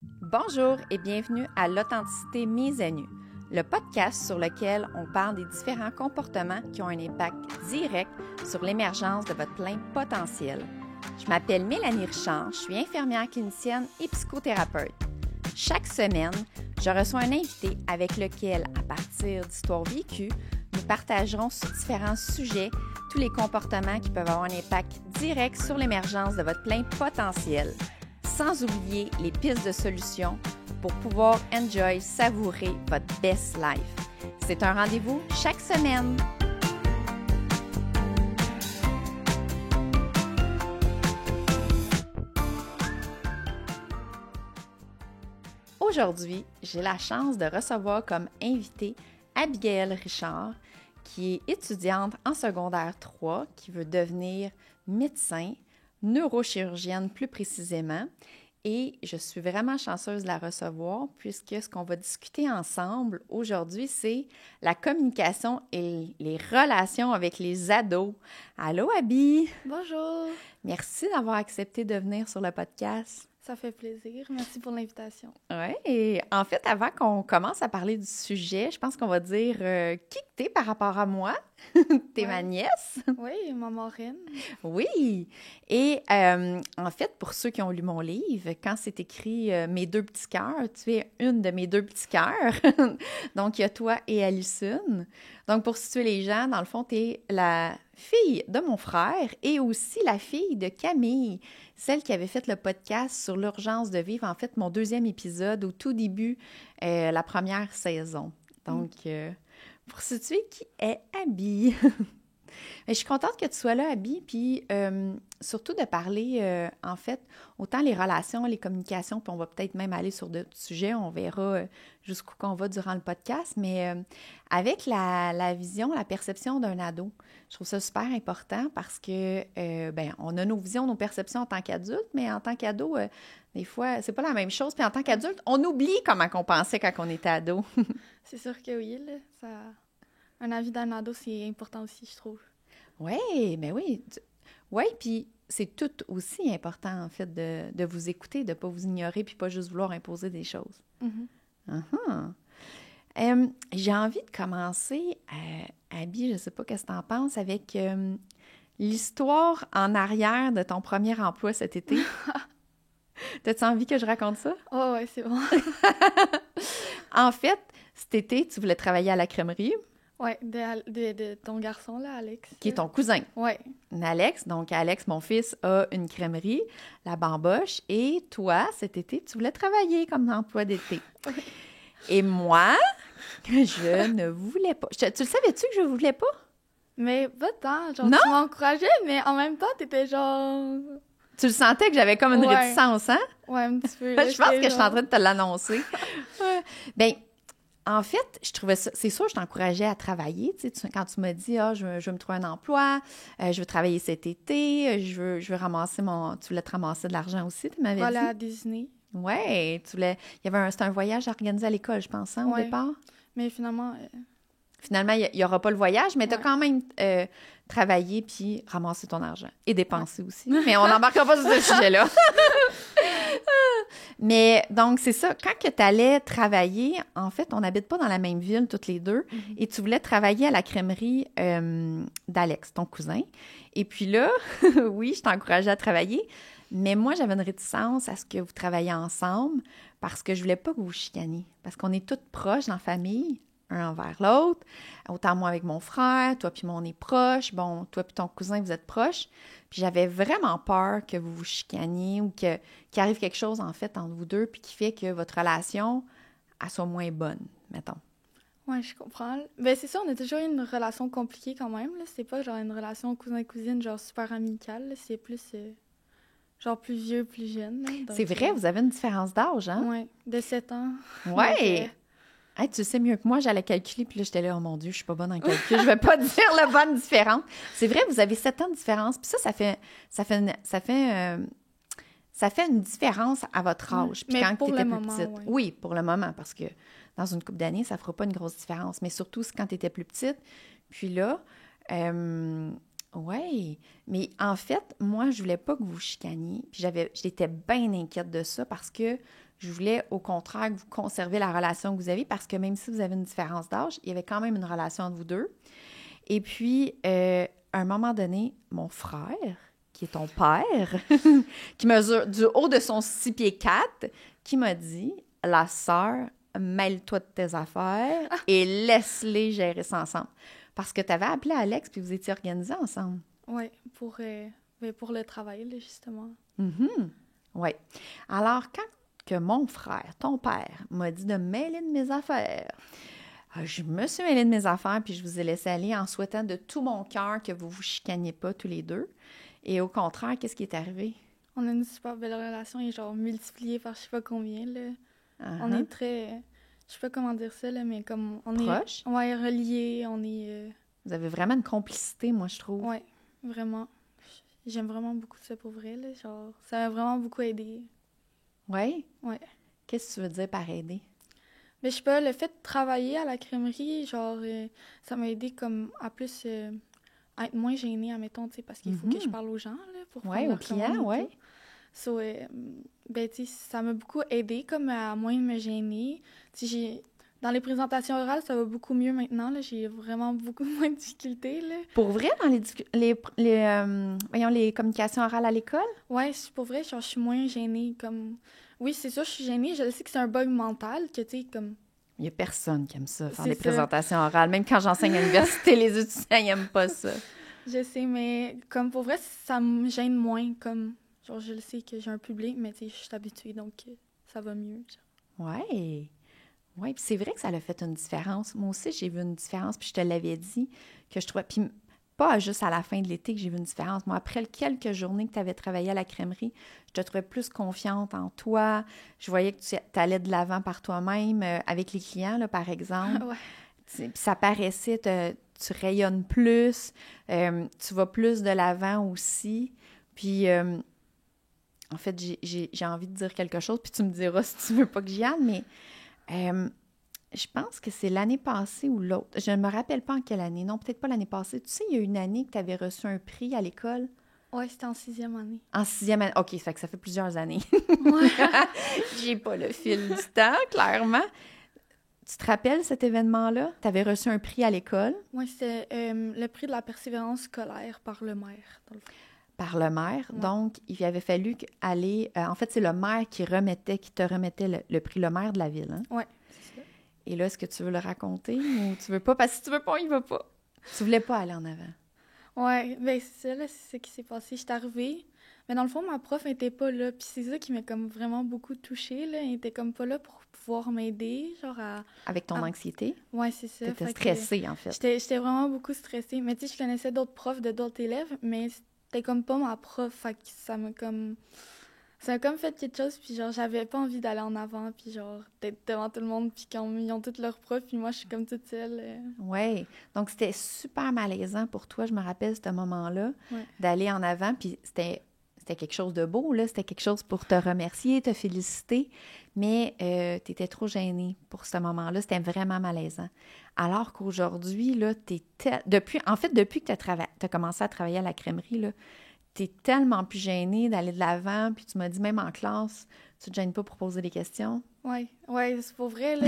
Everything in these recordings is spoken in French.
Bonjour et bienvenue à l'Authenticité mise à nu, le podcast sur lequel on parle des différents comportements qui ont un impact direct sur l'émergence de votre plein potentiel. Je m'appelle Mélanie Richard, je suis infirmière clinicienne et psychothérapeute. Chaque semaine, je reçois un invité avec lequel, à partir d'histoires vécues, nous partagerons sur différents sujets tous les comportements qui peuvent avoir un impact direct sur l'émergence de votre plein potentiel. Sans oublier les pistes de solutions pour pouvoir savourer votre best life. C'est un rendez-vous chaque semaine. Aujourd'hui, j'ai la chance de recevoir comme invitée Abigail Richard, qui est étudiante en secondaire 3, qui veut devenir médecin, neurochirurgienne plus précisément, et je suis vraiment chanceuse de la recevoir puisque ce qu'on va discuter ensemble aujourd'hui, c'est la communication et les relations avec les ados. Allô, Abby! Bonjour! Merci d'avoir accepté de venir sur le podcast. Ça fait plaisir. Merci pour l'invitation. Oui, et en fait, avant qu'on commence à parler du sujet, je pense qu'on va dire qui que t'es par rapport à moi. T'es ma nièce. Oui, ma marraine. Oui, et en fait, pour ceux qui ont lu mon livre, quand c'est écrit « Mes deux petits cœurs », tu es une de mes deux petits cœurs. Donc, il y a toi et Alison. Donc, pour situer les gens, dans le fond, tu es la fille de mon frère et aussi la fille de Camille, celle qui avait fait le podcast sur l'urgence de vivre, en fait, mon deuxième épisode au tout début, la première saison. Donc, pour situer qui est Abby. Je suis contente que tu sois là, Abby, puis surtout de parler, en fait, autant les relations, les communications, puis on va peut-être même aller sur d'autres sujets, on verra jusqu'où qu'on va durant le podcast, mais avec la vision, la perception d'un ado, je trouve ça super important parce que, on a nos visions, nos perceptions en tant qu'adulte, mais en tant qu'ado, des fois, c'est pas la même chose, puis en tant qu'adulte, on oublie comment on pensait quand on était ado. C'est sûr que oui, là, ça... Un avis d'un ado, c'est important aussi, je trouve. Oui, mais oui. Oui, puis c'est tout aussi important, en fait, de vous écouter, de ne pas vous ignorer, puis pas juste vouloir imposer des choses. J'ai envie de commencer, Abby, je ne sais pas qu'est-ce que tu en penses, avec l'histoire en arrière de ton premier emploi cet été. T'as-tu envie que je raconte ça? Oh, ouais, c'est bon. En fait, cet été, tu voulais travailler à la crèmerie. Oui, de ton garçon, là, Alex. Qui est ton cousin. Oui. Alex. Donc, Alex, mon fils, a une crèmerie, la Bamboche. Et toi, cet été, tu voulais travailler comme emploi d'été. Oui. Et moi, je ne voulais pas. Tu le savais-tu que je ne voulais pas? Mais pas tant. Genre, Non? tu m'encourageais, mais en même temps, t'étais genre... Tu le sentais que j'avais comme une réticence, hein? Ouais, un petit peu. Je pense que je suis en train de te l'annoncer. Bien, en fait, je trouvais ça... C'est sûr, je t'encourageais à travailler. Tu sais, quand tu m'as dit, je veux me trouver un emploi, je veux travailler cet été, je veux ramasser mon... Tu voulais te ramasser de l'argent aussi, tu m'avais dit. Voilà, à Disney. Oui, tu voulais... C'était un voyage organisé à l'école, je pense, hein, au départ. Mais finalement... Finalement, il n'y aura pas le voyage, mais tu as quand même travaillé puis ramassé ton argent. Et dépensé aussi. Mais on n'embarquera pas sur ce sujet-là. Mais donc, c'est ça. Quand tu allais travailler, en fait, on n'habite pas dans la même ville, toutes les deux, et tu voulais travailler à la crèmerie d'Alex, ton cousin. Et puis là, oui, je t'encourageais à travailler, mais moi, j'avais une réticence à ce que vous travailliez ensemble parce que je voulais pas que vous vous chicaniez. Parce qu'on est toutes proches dans la famille, un envers l'autre. Autant moi avec mon frère, toi puis moi, on est proches. Bon, toi puis ton cousin, vous êtes proches. Puis j'avais vraiment peur que vous vous chicaniez ou qu'il arrive quelque chose, en fait, entre vous deux, puis qui fait que votre relation, elle soit moins bonne, mettons. Ouais, je comprends. Ben c'est ça, on a toujours eu une relation compliquée quand même, là. C'est pas genre une relation cousin-cousine, genre super amicale, là. C'est plus, genre plus vieux, plus jeune, là. Donc, c'est vrai, vous avez une différence d'âge, hein? Ouais, de 7 ans. Ouais! Hey, tu sais mieux que moi, j'allais calculer, puis là, j'étais là, oh mon Dieu, je suis pas bonne en calcul, je vais pas dire la bonne différence. C'est vrai, vous avez 7 ans de différence, puis ça fait une différence à votre âge. Puis quand tu étais plus petite. Ouais. Oui, pour le moment, parce que dans une couple d'années, ça fera pas une grosse différence, mais surtout quand tu étais plus petite. Puis là, oui, mais en fait, moi, je voulais pas que vous chicaniez, puis j'étais bien inquiète de ça parce que Je voulais, au contraire, que vous conserviez la relation que vous avez parce que même si vous avez une différence d'âge, il y avait quand même une relation entre vous deux. Et puis, à un moment donné, mon frère, qui est ton père, qui mesure du haut de son 6 pieds 4, qui m'a dit, la sœur, mêle-toi de tes affaires et laisse-les gérer ça ensemble. Parce que tu avais appelé Alex puis vous étiez organisés ensemble. Oui, pour le travail, là, justement. Oui. Alors, quand que mon frère, ton père, m'a dit de me mêler de mes affaires, je me suis mêlée de mes affaires puis je vous ai laissé aller en souhaitant de tout mon cœur que vous vous chicaniez pas tous les deux. Et au contraire, qu'est-ce qui est arrivé? On a une super belle relation et genre multipliée par je sais pas combien, là. On est très... Je sais pas comment dire ça, là, mais comme... On proche? est... Ouais, reliés, on est... Vous avez vraiment une complicité, moi, je trouve. Ouais, vraiment. J'aime vraiment beaucoup ça pour vrai, là. Genre, ça m'a vraiment beaucoup aidé. Oui? Ouais. Qu'est-ce que tu veux dire par aider? Mais je sais pas, le fait de travailler à la crèmerie, genre, ça m'a aidé comme à plus... à être moins gênée, admettons, tu sais, parce qu'il faut que je parle aux gens, là, pour prendre Oui, aux leur commande clients, et oui. tout. So, ben, tu sais, ça m'a beaucoup aidé comme à moins me gêner. Tu sais, dans les présentations orales, ça va beaucoup mieux maintenant, là. J'ai vraiment beaucoup moins de difficultés, là. Pour vrai, dans les communications orales à l'école? Ouais, pour vrai, genre, je suis moins gênée, comme... Oui, c'est sûr, je suis gênée. Je sais que c'est un bug mental, que, tu sais, comme... Il n'y a personne qui aime ça, faire C'est des ça. présentations orales. Même quand j'enseigne à l'université, les étudiants n'aiment pas ça. Je sais, mais comme pour vrai, ça me gêne moins, comme... Genre, je le sais que j'ai un public, mais tu sais, je suis habituée, donc ça va mieux. Oui. Oui, puis c'est vrai que ça a fait une différence. Moi aussi, j'ai vu une différence, puis je te l'avais dit, que je trouvais... Puis pas juste à la fin de l'été que j'ai vu une différence. Moi, après quelques journées que tu avais travaillé à la crèmerie, je te trouvais plus confiante en toi. Je voyais que tu allais de l'avant par toi-même, avec les clients, là, par exemple. Ouais. Puis ça paraissait, tu rayonnes plus, tu vas plus de l'avant aussi. Puis... en fait, j'ai envie de dire quelque chose, puis tu me diras si tu veux pas que j'y aille, mais je pense que c'est l'année passée ou l'autre. Je ne me rappelle pas en quelle année. Non, peut-être pas l'année passée. Tu sais, il y a une année que tu avais reçu un prix à l'école. Ouais, c'était en 6e année. En 6e année. OK, ça fait plusieurs années. Ouais. J'ai pas le fil du temps, clairement. Tu te rappelles cet événement-là? Tu avais reçu un prix à l'école. Ouais, c'était le prix de la persévérance scolaire par le maire, dans le fond. Par le maire. Ouais. Donc, il avait fallu aller... en fait, c'est le maire qui te remettait le prix, le maire de la ville. Hein? Oui, c'est ça. Et là, est-ce que tu veux le raconter ou tu veux pas? Parce que si tu veux pas, il va pas. Tu voulais pas aller en avant. Ouais, ben c'est ça, là, c'est ce qui s'est passé. J'étais arrivée, mais dans le fond, ma prof n'était pas là. Puis c'est ça qui m'a comme vraiment beaucoup touchée, là. Elle était comme pas là pour pouvoir m'aider, genre à... Avec ton anxiété? Ouais, c'est ça. T'étais stressée, en fait. J'étais vraiment beaucoup stressée. Mais tu sais, je connaissais d'autres profs de d'autres élèves, mais c'était comme pas ma prof. Fait que ça m'a comme fait quelque chose, puis genre, j'avais pas envie d'aller en avant, puis genre, d'être devant tout le monde, puis quand ils ont toutes leurs profs, puis moi, je suis comme toute seule. Oui. Donc, c'était super malaisant pour toi, je me rappelle, ce moment-là, d'aller en avant, puis c'était quelque chose de beau, là. C'était quelque chose pour te remercier, te féliciter, mais tu étais trop gênée pour ce moment-là. C'était vraiment malaisant. Alors qu'aujourd'hui, là, depuis que tu as commencé à travailler à la crèmerie, là, tu es tellement plus gênée d'aller de l'avant, puis tu m'as dit même en classe, tu te gênes pas pour poser des questions. Oui, c'est pour vrai, là,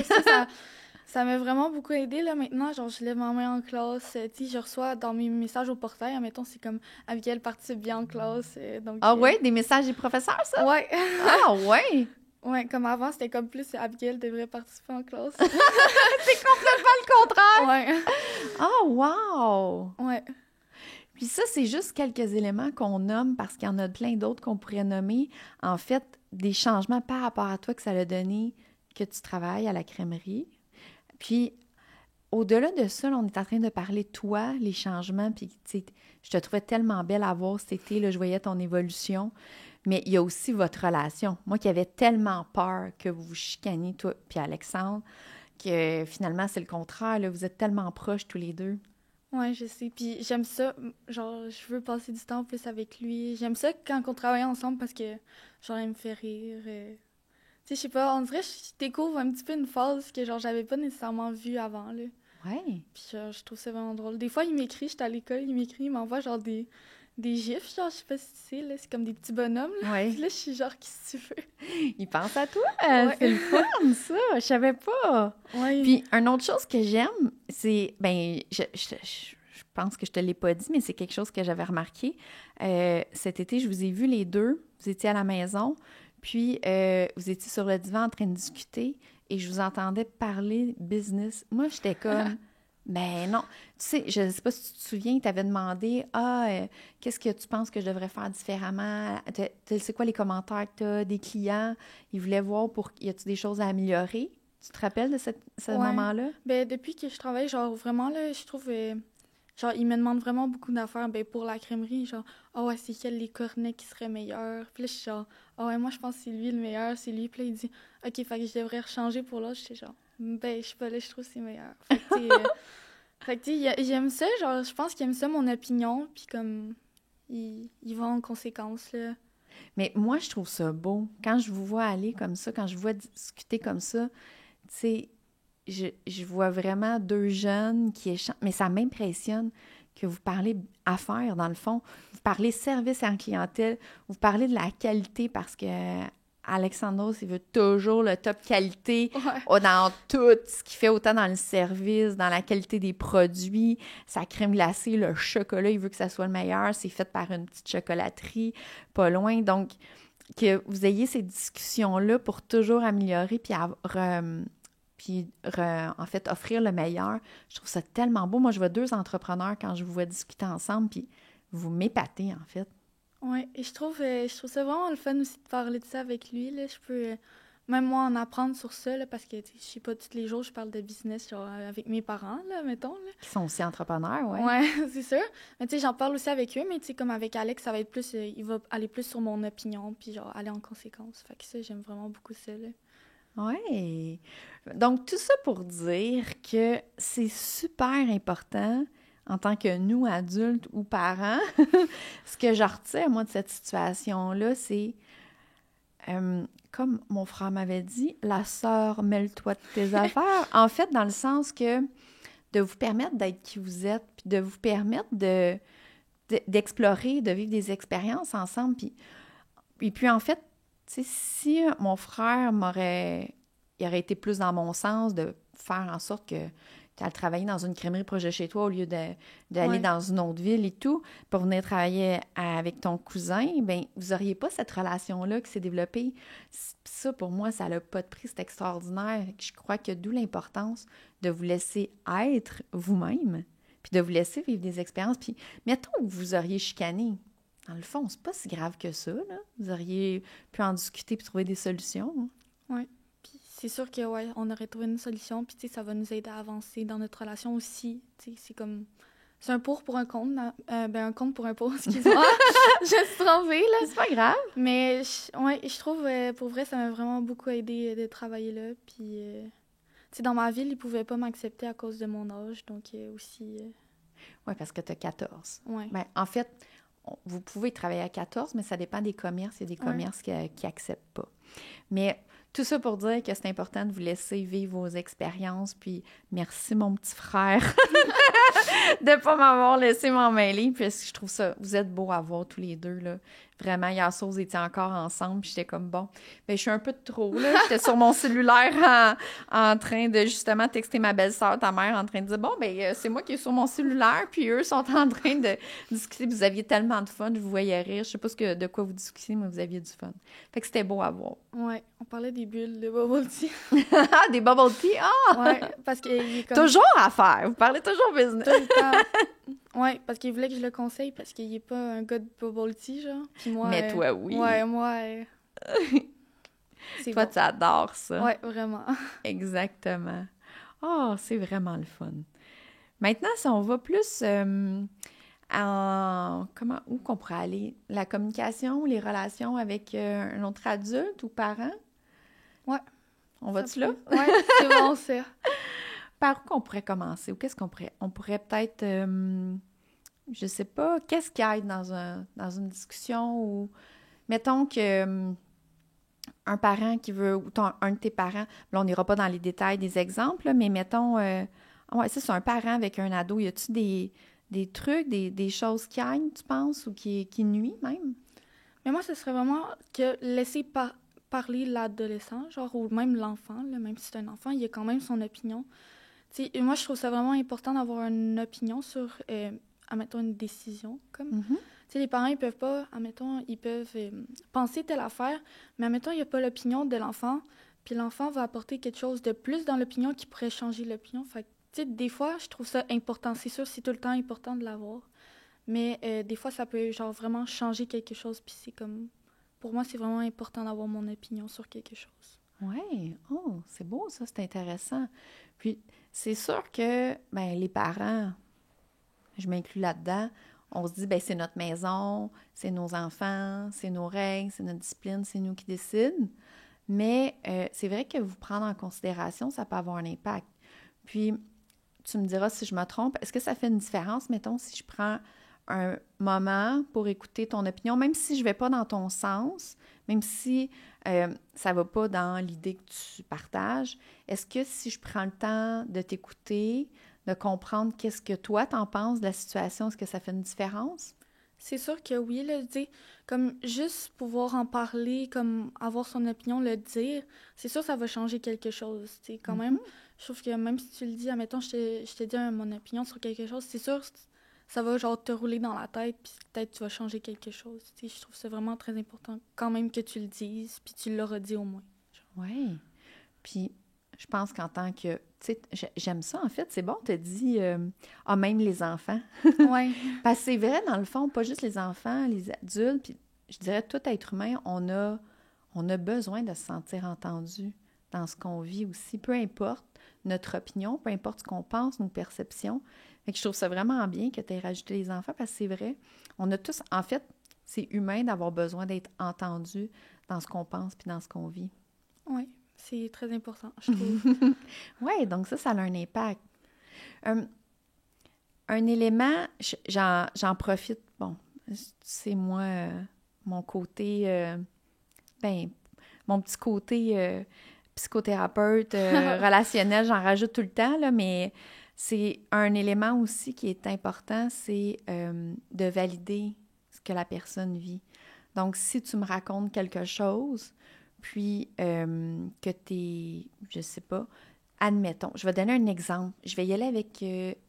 ça m'a vraiment beaucoup aidé, là, maintenant, genre, je lève ma main en classe, tu sais, je reçois dans mes messages au portail, admettons, c'est comme « Abigail participe bien en classe », donc... Ah ouais, des messages des professeurs, ça? Ouais. Ah ouais? Ouais, comme avant, c'était comme plus « Abigail devrait participer en classe ». C'est complètement le contraire! Ouais. Ah, wow! Ouais. Puis ça, c'est juste quelques éléments qu'on nomme parce qu'il y en a plein d'autres qu'on pourrait nommer. En fait, des changements par rapport à toi que ça a donné que tu travailles à la crèmerie. Puis, au-delà de ça, là, on est en train de parler de toi, les changements, puis tu sais, je te trouvais tellement belle à voir cet été, là, je voyais ton évolution. Mais il y a aussi votre relation. Moi qui avais tellement peur que vous vous chicaniez, toi puis Alexandre, que finalement, c'est le contraire, là, vous êtes tellement proches tous les deux. Ouais, je sais. Puis j'aime ça. Genre, je veux passer du temps plus avec lui. J'aime ça quand on travaille ensemble parce que, genre, il me fait rire. Tu sais, je sais pas, on dirait que je découvre un petit peu une phase que, genre, j'avais pas nécessairement vue avant, là. Ouais. Puis, genre, je trouve ça vraiment drôle. Des fois, il m'écrit, j'étais à l'école, il m'écrit, il m'envoie, genre, des des gifs, genre, je sais pas si tu sais, là, c'est comme des petits bonhommes, là. Ouais. Puis là, je suis genre, qu'est-ce que tu veux? Il pense à toi. Ouais. C'est le fun, ça. Je savais pas. Ouais. Puis, une autre chose que j'aime, c'est... Ben, je pense que je te l'ai pas dit, mais c'est quelque chose que j'avais remarqué. Cet été, je vous ai vus les deux. Vous étiez à la maison. Puis, vous étiez sur le divan en train de discuter et je vous entendais parler business. Moi, j'étais comme... Ben non. Tu sais, je sais pas si tu te souviens, il t'avait demandé « Ah, qu'est-ce que tu penses que je devrais faire différemment? C'est quoi les commentaires que tu as des clients? » Il voulait voir y a-tu des choses à améliorer? Tu te rappelles de ce Ouais. moment-là? Ben, depuis que je travaille, genre, vraiment, là, je trouve... genre, il me demande vraiment beaucoup d'affaires, ben, pour la crèmerie, genre, ah ouais, c'est quel les cornets qui seraient meilleurs? Puis là, je suis genre, ah ouais, moi, je pense que c'est lui le meilleur, c'est lui. Puis là, il dit, OK, fait que je devrais rechanger pour l'autre. J'étais genre, ben, je sais pas, là, je trouve que c'est meilleur. Fait que, tu sais, il aime ça, genre, je pense qu'il aime ça, mon opinion, puis comme, il va en conséquence, là. Mais moi, je trouve ça beau. Quand je vous vois aller comme ça, quand je vous vois discuter comme ça, tu sais, je vois vraiment deux jeunes qui échangent. Mais ça m'impressionne que vous parlez affaires, dans le fond. Vous parlez service à la clientèle. Vous parlez de la qualité parce que Alexandros, il veut toujours le top qualité dans tout ce qu'il fait, autant dans le service, dans la qualité des produits, sa crème glacée, le chocolat, il veut que ça soit le meilleur. C'est fait par une petite chocolaterie pas loin. Donc, que vous ayez ces discussions-là pour toujours améliorer en fait, offrir le meilleur. Je trouve ça tellement beau. Moi, je vois deux entrepreneurs quand je vous vois discuter ensemble, puis vous m'épatez, en fait. Ouais, et je trouve ça vraiment le fun aussi de parler de ça avec lui, là. Je peux, même moi, en apprendre sur ça, là, parce que, tu sais, je sais pas, tous les jours, je parle de business, genre, avec mes parents, là, mettons, là. Qui sont aussi entrepreneurs, ouais. Ouais, c'est sûr. Mais tu sais, j'en parle aussi avec eux, mais tu sais, comme avec Alex, ça va être plus, il va aller plus sur mon opinion, puis genre, aller en conséquence. Fait que ça, j'aime vraiment beaucoup ça, là. Ouais. Donc, tout ça pour dire que c'est super important en tant que nous, adultes ou parents. Ce que je retire, moi, de cette situation-là, c'est, comme mon frère m'avait dit, la sœur, mêle-toi de tes affaires. En fait, dans le sens que de vous permettre d'être qui vous êtes, puis de vous permettre d'explorer, de vivre des expériences ensemble. Puis en fait, tu sais, si mon frère il aurait été plus dans mon sens de faire en sorte que tu ailles travailler dans une crèmerie proche de chez toi au lieu d'aller dans une autre ville et tout, pour venir travailler avec ton cousin, bien, vous n'auriez pas cette relation-là qui s'est développée. Ça, pour moi, ça n'a pas de prix, c'est extraordinaire. Je crois que d'où l'importance de vous laisser être vous-même, puis de vous laisser vivre des expériences. Puis, mettons que vous auriez chicané. Dans le fond, c'est pas si grave que ça, là. Vous auriez pu en discuter puis trouver des solutions. Ouais. Puis c'est sûr que, ouais, on aurait trouvé une solution, puis tu sais, ça va nous aider à avancer dans notre relation aussi. Tu sais, c'est comme... C'est un pour un contre. Un contre pour un pour, excuse-moi. Je suis trompée, là. C'est pas grave. Mais, je trouve, pour vrai, ça m'a vraiment beaucoup aidé de travailler là. Puis, tu sais, dans ma ville, ils pouvaient pas m'accepter à cause de mon âge, donc aussi... Oui, parce que tu as 14. Ouais. Ben, en fait, vous pouvez travailler à 14, mais ça dépend des commerces. Il y a des commerces qui n'acceptent pas. Mais tout ça pour dire que c'est important de vous laisser vivre vos expériences. Puis merci, mon petit frère, de ne pas m'avoir laissé m'en mêler. Puis je trouve ça, vous êtes beaux à voir tous les deux, là. Vraiment, hier soir, vous étiez encore ensemble. Puis j'étais comme, bon, ben je suis un peu de trop, là. J'étais sur mon cellulaire en train de, justement, texter ma belle-sœur, ta mère, en train de dire, bon, ben c'est moi qui est sur mon cellulaire. Puis eux sont en train de discuter. Vous aviez tellement de fun, je vous voyais rire. Je sais pas de quoi vous discutiez, mais vous aviez du fun. Fait que c'était beau à voir. Ouais, on parlait des bulles de bubble tea. Ah, des bubble tea? Ah! Ouais, parce qu'il est comme... Toujours à faire. Vous parlez toujours business. Tout le temps. Ouais, parce qu'il voulait que je le conseille, parce qu'il est pas un gars de bubble tea, genre. Puis moi, Mais toi, oui. Ouais, moi... c'est toi, bon. tu adores ça. Ouais, vraiment. Exactement. Oh, c'est vraiment le fun. Maintenant, si on va plus où qu'on pourrait aller? La communication, les relations avec un autre adulte ou parent? Ouais. On va-tu là? Ouais, c'est bon, ça. Par où qu'on pourrait commencer? Ou qu'est-ce qu'on pourrait... On pourrait peut-être... je sais pas, qu'est-ce qui aide dans une discussion ou... Mettons que un parent qui veut... Ou un de tes parents... Là, on n'ira pas dans les détails des exemples, là, mais mettons... ouais, ça, c'est un parent avec un ado. Y a-tu des trucs, des choses qui aillent, tu penses, ou qui nuisent même? Mais moi, ce serait vraiment que laisser parler l'adolescent, genre, ou même l'enfant, là, même si c'est un enfant, il a quand même son opinion. Tu sais, moi, je trouve ça vraiment important d'avoir une opinion sur, admettons, une décision, comme. Mhm. Tu sais, les parents, ils peuvent pas, admettons, ils peuvent penser telle affaire, mais admettons, il n'y a pas l'opinion de l'enfant, puis l'enfant va apporter quelque chose de plus dans l'opinion qui pourrait changer l'opinion. Fait que, tu sais, des fois, je trouve ça important. C'est sûr, c'est tout le temps important de l'avoir, mais des fois, ça peut, genre, vraiment changer quelque chose, puis c'est comme... Pour moi, c'est vraiment important d'avoir mon opinion sur quelque chose. Oui. Oh, c'est beau, ça, c'est intéressant. Puis, c'est sûr que, ben, les parents, je m'inclus là-dedans, on se dit, ben, c'est notre maison, c'est nos enfants, c'est nos règles, c'est notre discipline, c'est nous qui décident. Mais c'est vrai que vous prendre en considération, ça peut avoir un impact. Puis, tu me diras si je me trompe, est-ce que ça fait une différence, mettons, si je prends un moment pour écouter ton opinion, même si je ne vais pas dans ton sens, même si ça ne va pas dans l'idée que tu partages, est-ce que si je prends le temps de t'écouter, de comprendre qu'est-ce que toi t'en penses de la situation, est-ce que ça fait une différence? C'est sûr que oui, le dire, comme juste pouvoir en parler, comme avoir son opinion, le dire, c'est sûr que ça va changer quelque chose. Tu sais, quand même, je trouve que même si tu le dis, admettons, je te dis mon opinion sur quelque chose, c'est sûr que ça va genre te rouler dans la tête, puis peut-être tu vas changer quelque chose. Tu sais, je trouve que c'est vraiment très important quand même que tu le dises, puis tu l'auras dit au moins. Oui. Puis, je pense qu'en tant que... Tu sais, j'aime ça, en fait. C'est bon, tu dit... ah, même les enfants. Ouais. Parce que c'est vrai, dans le fond, pas juste les enfants, les adultes, puis je dirais tout être humain, on a besoin de se sentir entendu dans ce qu'on vit aussi, peu importe notre opinion, peu importe ce qu'on pense, nos perceptions. Fait que je trouve ça vraiment bien que tu aies rajouté les enfants, parce que c'est vrai, on a tous... En fait, c'est humain d'avoir besoin d'être entendu dans ce qu'on pense puis dans ce qu'on vit. Oui, c'est très important, je trouve. Oui, donc ça a un impact. Un élément, j'en profite, bon, c'est moi, mon côté, ben, mon petit côté psychothérapeute, relationnel, j'en rajoute tout le temps, là, mais c'est un élément aussi qui est important, c'est de valider ce que la personne vit. Donc, si tu me racontes quelque chose, puis que tu es, je sais pas, admettons, je vais donner un exemple. Je vais y aller avec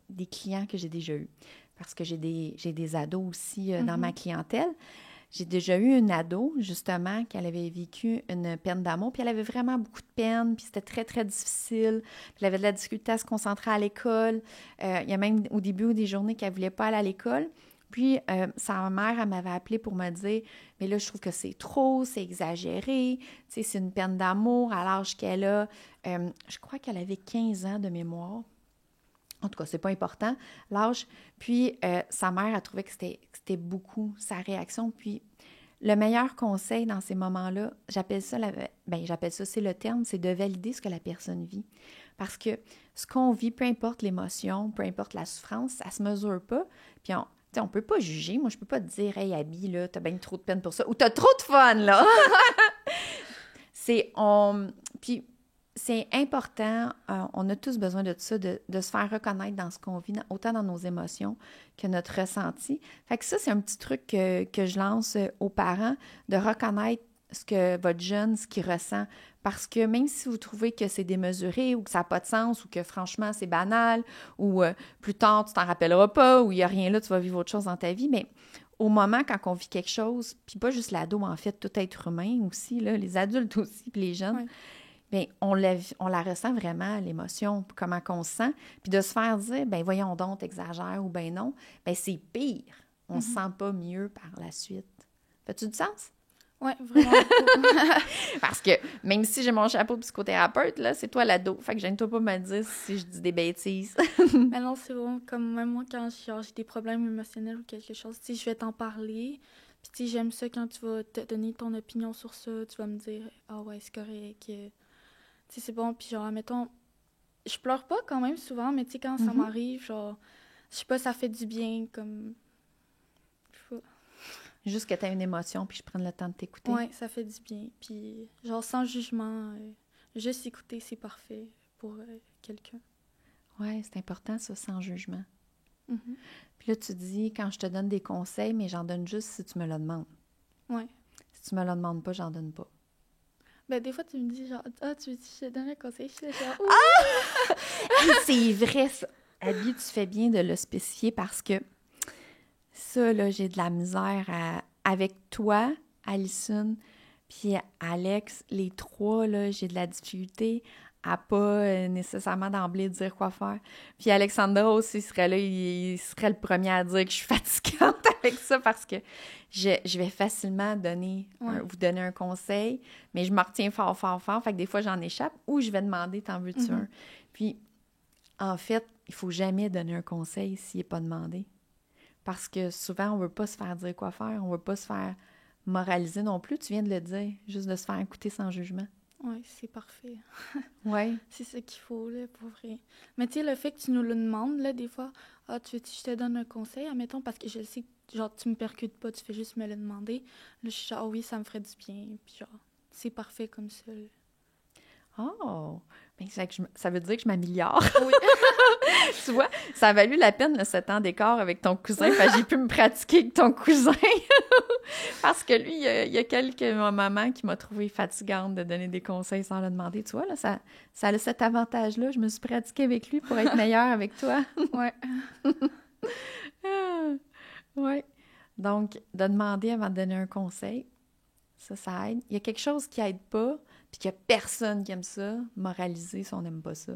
des clients que j'ai déjà eus, parce que j'ai des ados aussi dans ma clientèle. J'ai déjà eu une ado, justement, qui avait vécu une peine d'amour, puis elle avait vraiment beaucoup de peine, puis c'était très, très difficile. Puis elle avait de la difficulté à se concentrer à l'école. Il y a même au début des journées qu'elle ne voulait pas aller à l'école. Puis sa mère, elle m'avait appelée pour me dire « Mais là, je trouve que c'est trop, c'est exagéré, tu sais, c'est une peine d'amour à l'âge qu'elle a. Je crois qu'elle avait 15 ans de mémoire. En tout cas, c'est pas important, l'âge. Puis, sa mère a trouvé que c'était beaucoup, sa réaction. Puis, le meilleur conseil dans ces moments-là, j'appelle ça, c'est le terme, c'est de valider ce que la personne vit. Parce que ce qu'on vit, peu importe l'émotion, peu importe la souffrance, ça se mesure pas. Puis, on peut pas juger. Moi, je peux pas te dire « Hey, Abby, là, t'as bien trop de peine pour ça. » ou « T'as trop de fun, là! » Puis, c'est important, on a tous besoin de ça, de se faire reconnaître dans ce qu'on vit, autant dans nos émotions que notre ressenti. Fait que ça, c'est un petit truc que je lance aux parents, de reconnaître ce que votre jeune, ce qu'il ressent. Parce que même si vous trouvez que c'est démesuré ou que ça n'a pas de sens ou que franchement c'est banal ou plus tard tu t'en rappelleras pas ou il n'y a rien là, tu vas vivre autre chose dans ta vie, mais au moment quand on vit quelque chose, puis pas juste l'ado, en fait, tout être humain aussi, là, les adultes aussi, puis les jeunes, Ouais. bien, on la ressent vraiment, l'émotion, comment qu'on se sent. Puis de se faire dire, ben voyons donc, t'exagères ou ben non, ben c'est pire. On se sent pas mieux par la suite. Fais-tu du sens? Oui, vraiment beaucoup. Parce que même si j'ai mon chapeau de psychothérapeute, là, c'est toi l'ado. Fait que gêne-toi pas me dire si je dis des bêtises. Mais non, c'est vraiment comme même moi quand j'ai des problèmes émotionnels ou quelque chose, tu sais, je vais t'en parler. Puis tu sais, j'aime ça quand tu vas te donner ton opinion sur ça, tu vas me dire ah ouais, c'est correct. Tu sais, c'est bon. Puis genre, mettons, je pleure pas quand même souvent, mais tu sais, quand ça m'arrive, genre, je sais pas, ça fait du bien, comme. Juste que tu as une émotion, puis je prenne le temps de t'écouter. Ouais, ça fait du bien. Puis genre, sans jugement, juste écouter, c'est parfait pour quelqu'un. Ouais, c'est important, ça, sans jugement. Mhm. Puis là, tu dis, quand je te donne des conseils, mais j'en donne juste si tu me le demandes. Ouais. Si tu me le demandes pas, j'en donne pas. Ben, des fois, tu me dis genre, ah, tu veux que je te donne un conseil? Je suis là, genre, Hey, c'est vrai, ça. Abby, tu fais bien de le spécifier parce que ça, là, j'ai de la misère avec toi, Alison, puis Alex, les trois, là, j'ai de la difficulté à pas nécessairement d'emblée dire quoi faire. Puis Alexandra aussi serait là, il serait le premier à dire que je suis fatigante avec ça parce que je vais facilement Ouais. vous donner un conseil, mais je me retiens fort, fort, fort, fait que des fois j'en échappe ou je vais demander « t'en veux-tu un? » Puis, en fait, il faut jamais donner un conseil s'il n'est pas demandé. Parce que souvent, on veut pas se faire dire quoi faire, on veut pas se faire moraliser non plus. Tu viens de le dire, juste de se faire écouter sans jugement. Ouais, c'est parfait. Ouais. C'est ce qu'il faut, là, pour vrai. Mais tu sais, le fait que tu nous le demandes, là, des fois, ah, tu veux que je te donne un conseil, admettons, parce que je sais que, genre, tu me percutes pas, tu fais juste me le demander. Là, je suis genre, ah oui, ça me ferait du bien. Puis genre, c'est parfait comme ça, là. Oh! Ben, ça veut dire que je m'améliore. Oui. Tu vois, ça a valu la peine, le 7 ans d'écart avec ton cousin. Fait que j'ai pu me pratiquer avec ton cousin. Parce que lui, il y a quelques moments qui m'a trouvé fatigante de donner des conseils sans le demander. Tu vois, là, ça a cet avantage-là. Je me suis pratiquée avec lui pour être meilleure avec toi. Ouais. Ah, ouais. Donc, de demander avant de donner un conseil, ça aide. Il y a quelque chose qui aide pas, puis qu'il y a personne qui aime ça, moraliser si on n'aime pas ça.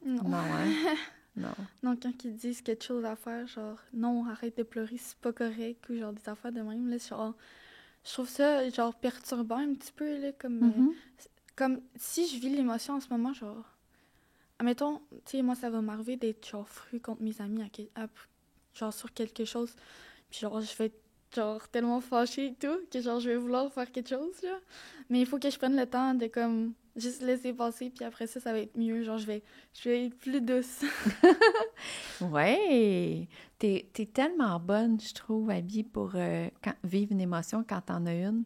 Non. Non, hein? Non. Non, quand ils disent quelque chose à faire, genre, non, arrête de pleurer, c'est pas correct, ou genre des affaires de même, là, genre, je trouve ça, genre, perturbant un petit peu, là, comme si je vis l'émotion en ce moment, genre, admettons, tu sais, moi, ça va m'arriver d'être, genre, fru contre mes amis, genre, sur quelque chose, puis genre, je vais être, genre, tellement fâchée et tout, que, genre, je vais vouloir faire quelque chose, là, mais il faut que je prenne le temps de, comme, juste laisser passer, puis après ça va être mieux, genre, je vais être plus douce. Ouais! T'es tellement bonne, je trouve, Abby, pour vivre une émotion quand t'en as une.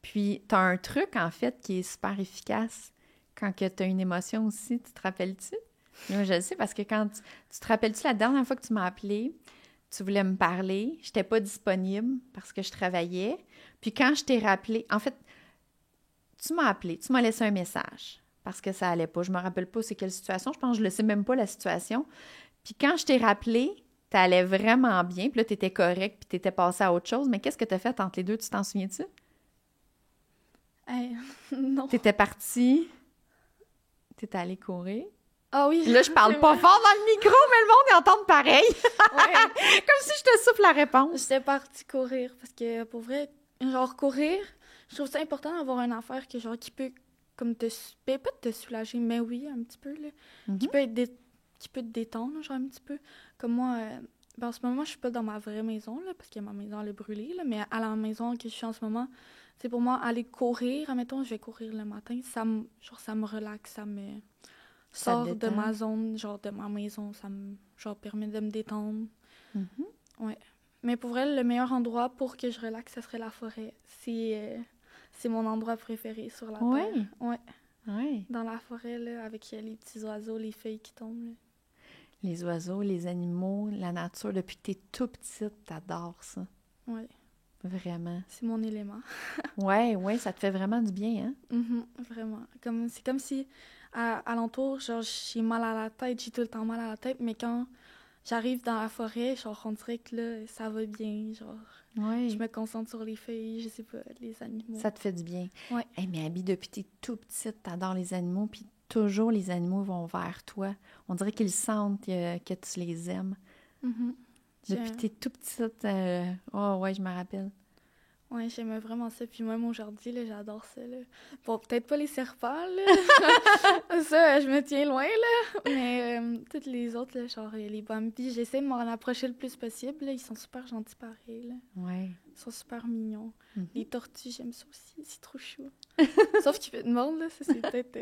Puis, t'as un truc, en fait, qui est super efficace quand que t'as une émotion aussi. Tu te rappelles-tu? Moi, je le sais parce que quand tu te rappelles-tu la dernière fois que tu m'as appelé, tu voulais me parler, j'étais pas disponible parce que je travaillais. Puis quand je t'ai rappelé, en fait, tu m'as appelé, tu m'as laissé un message parce que ça allait pas. Je me rappelle pas c'est quelle situation. Je pense que je ne sais même pas la situation. Puis quand je t'ai rappelé, t'allais vraiment bien. Puis là, t'étais correct, puis t'étais passé à autre chose. Mais qu'est-ce que t'as fait entre les deux? Tu t'en souviens-tu? Hey, non. T'étais partie, t'étais allée courir. Ah oui. Là, je parle pas fort dans le micro, mais le monde entend pareil. Ouais. Comme si je te souffle la réponse. J'étais partie courir parce que pour vrai, genre courir, je trouve ça important d'avoir une affaire que genre qui peut comme pas te soulager, mais oui, un petit peu là, qui peut qui peut te détendre genre un petit peu. Comme moi ben, en ce moment, je suis pas dans ma vraie maison là parce que ma maison elle est brûlée là, mais à la maison que je suis en ce moment, c'est pour moi aller courir, admettons, je vais courir le matin, ça me relaxe, ça me sort de ma zone, genre de ma maison, ça me genre permet de me détendre. Ouais. Mais pour elle, le meilleur endroit pour que je relaxe, ce serait la forêt. C'est mon endroit préféré sur la terre. Ouais. Ouais. Dans la forêt, là, avec les petits oiseaux, les feuilles qui tombent. Là. Les oiseaux, les animaux, la nature, depuis que t'es tout petite, t'adores ça. Ouais. Vraiment. C'est mon élément. Ouais, ça te fait vraiment du bien, hein? Vraiment. C'est comme si, à l'entour, genre, j'ai mal à la tête, j'ai tout le temps mal à la tête, mais quand j'arrive dans la forêt, genre, on dirait que là, ça va bien, genre... Ouais. Je me concentre sur les feuilles, je sais pas, les animaux. Ça te fait du bien. Ouais. Hey, mais Abby, depuis que t'es tout petite, t'adores les animaux, puis toujours les animaux vont vers toi. On dirait qu'ils sentent que tu les aimes. Depuis que t'es tout petite, oh ouais, je me rappelle. Ouais, j'aimais vraiment ça. Puis même aujourd'hui, là, j'adore ça, là. Bon, peut-être pas les serpents, là. Ça, je me tiens loin, là. Mais toutes les autres, là, genre les Bambi, j'essaie de m'en approcher le plus possible, là. Ils sont super gentils pareil, là. Ouais. Ils sont super mignons. Les tortues, j'aime ça aussi. C'est trop chou. Sauf qu'il fait de monde, là. Ça, c'est peut-être...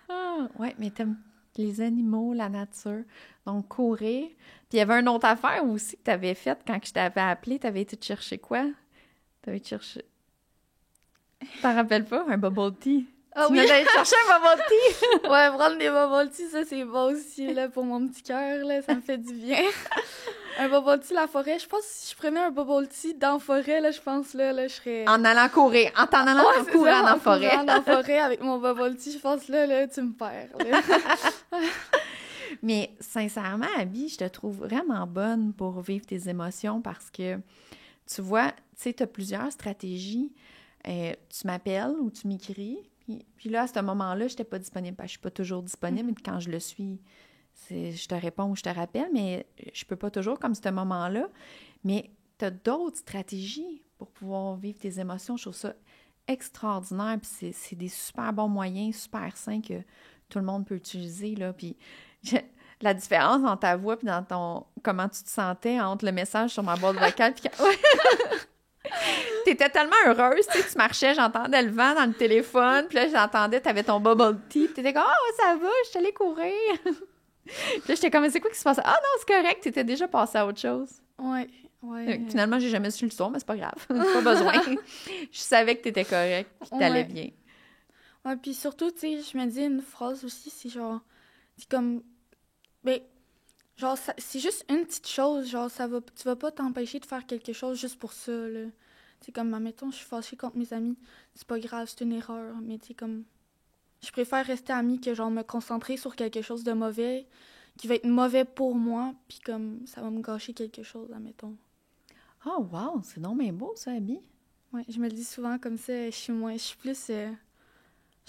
Ah, ouais, mais t'aimes les animaux, la nature. Donc, courir. Puis il y avait une autre affaire aussi que t'avais faite quand je t'avais appelé. T'avais été te chercher quoi? T'avais cherché... T'en rappelles pas? Un bubble tea? Ah Tu oui! m'as allé chercher un bubble tea? Ouais, prendre des bubble tea, ça, c'est bon aussi, là, pour mon petit cœur, là, ça me fait du bien. Un bubble tea, la forêt, je pense que si je prenais un bubble tea dans la forêt, là, je pense, là, je serais... En allant courir, en t'en allant Ouais, en c'est courant ça, dans la en forêt. courant dans la forêt avec mon bubble tea, je pense, là, tu me perds, là. Mais sincèrement, Abby, je te trouve vraiment bonne pour vivre tes émotions parce que, tu vois, tu sais, tu as plusieurs stratégies. Tu m'appelles ou tu m'écris. Puis là, à ce moment-là, je n'étais pas disponible. Parce que je ne suis pas toujours disponible. Et quand je le suis, je te réponds ou je te rappelle, mais je peux pas toujours comme ce moment-là. Mais tu as d'autres stratégies pour pouvoir vivre tes émotions. Je trouve ça extraordinaire. Puis c'est des super bons moyens, super sains que tout le monde peut utiliser, là. Puis la différence dans ta voix puis dans ton comment tu te sentais entre le message sur ma boîte vocale puis t'étais tellement heureuse, tu sais, tu marchais, j'entendais le vent dans le téléphone, puis là, j'entendais, t'avais ton bubble tea, puis t'étais comme « Oh, ça va, je suis allée courir! » Puis là, j'étais comme « C'est quoi qui se passe? » « Ah non, c'est correct, t'étais déjà passé à autre chose. » Ouais. Finalement, j'ai jamais su le son, mais c'est pas grave, pas besoin. Je savais que t'étais correct, puis que t'allais bien. Ouais, puis surtout, tu sais, je me dis une phrase aussi, c'est genre, c'est comme, ben, genre, c'est juste une petite chose, genre, tu vas pas t'empêcher de faire quelque chose juste pour ça, là. Tu sais, comme, admettons, je suis fâchée contre mes amis, c'est pas grave, c'est une erreur, mais tu sais, comme, je préfère rester amie que, genre, me concentrer sur quelque chose de mauvais, qui va être mauvais pour moi, puis comme, ça va me gâcher quelque chose, admettons. Oh wow, c'est donc bien beau, ça, Abby. Ouais, je me le dis souvent comme ça, je suis plus, genre,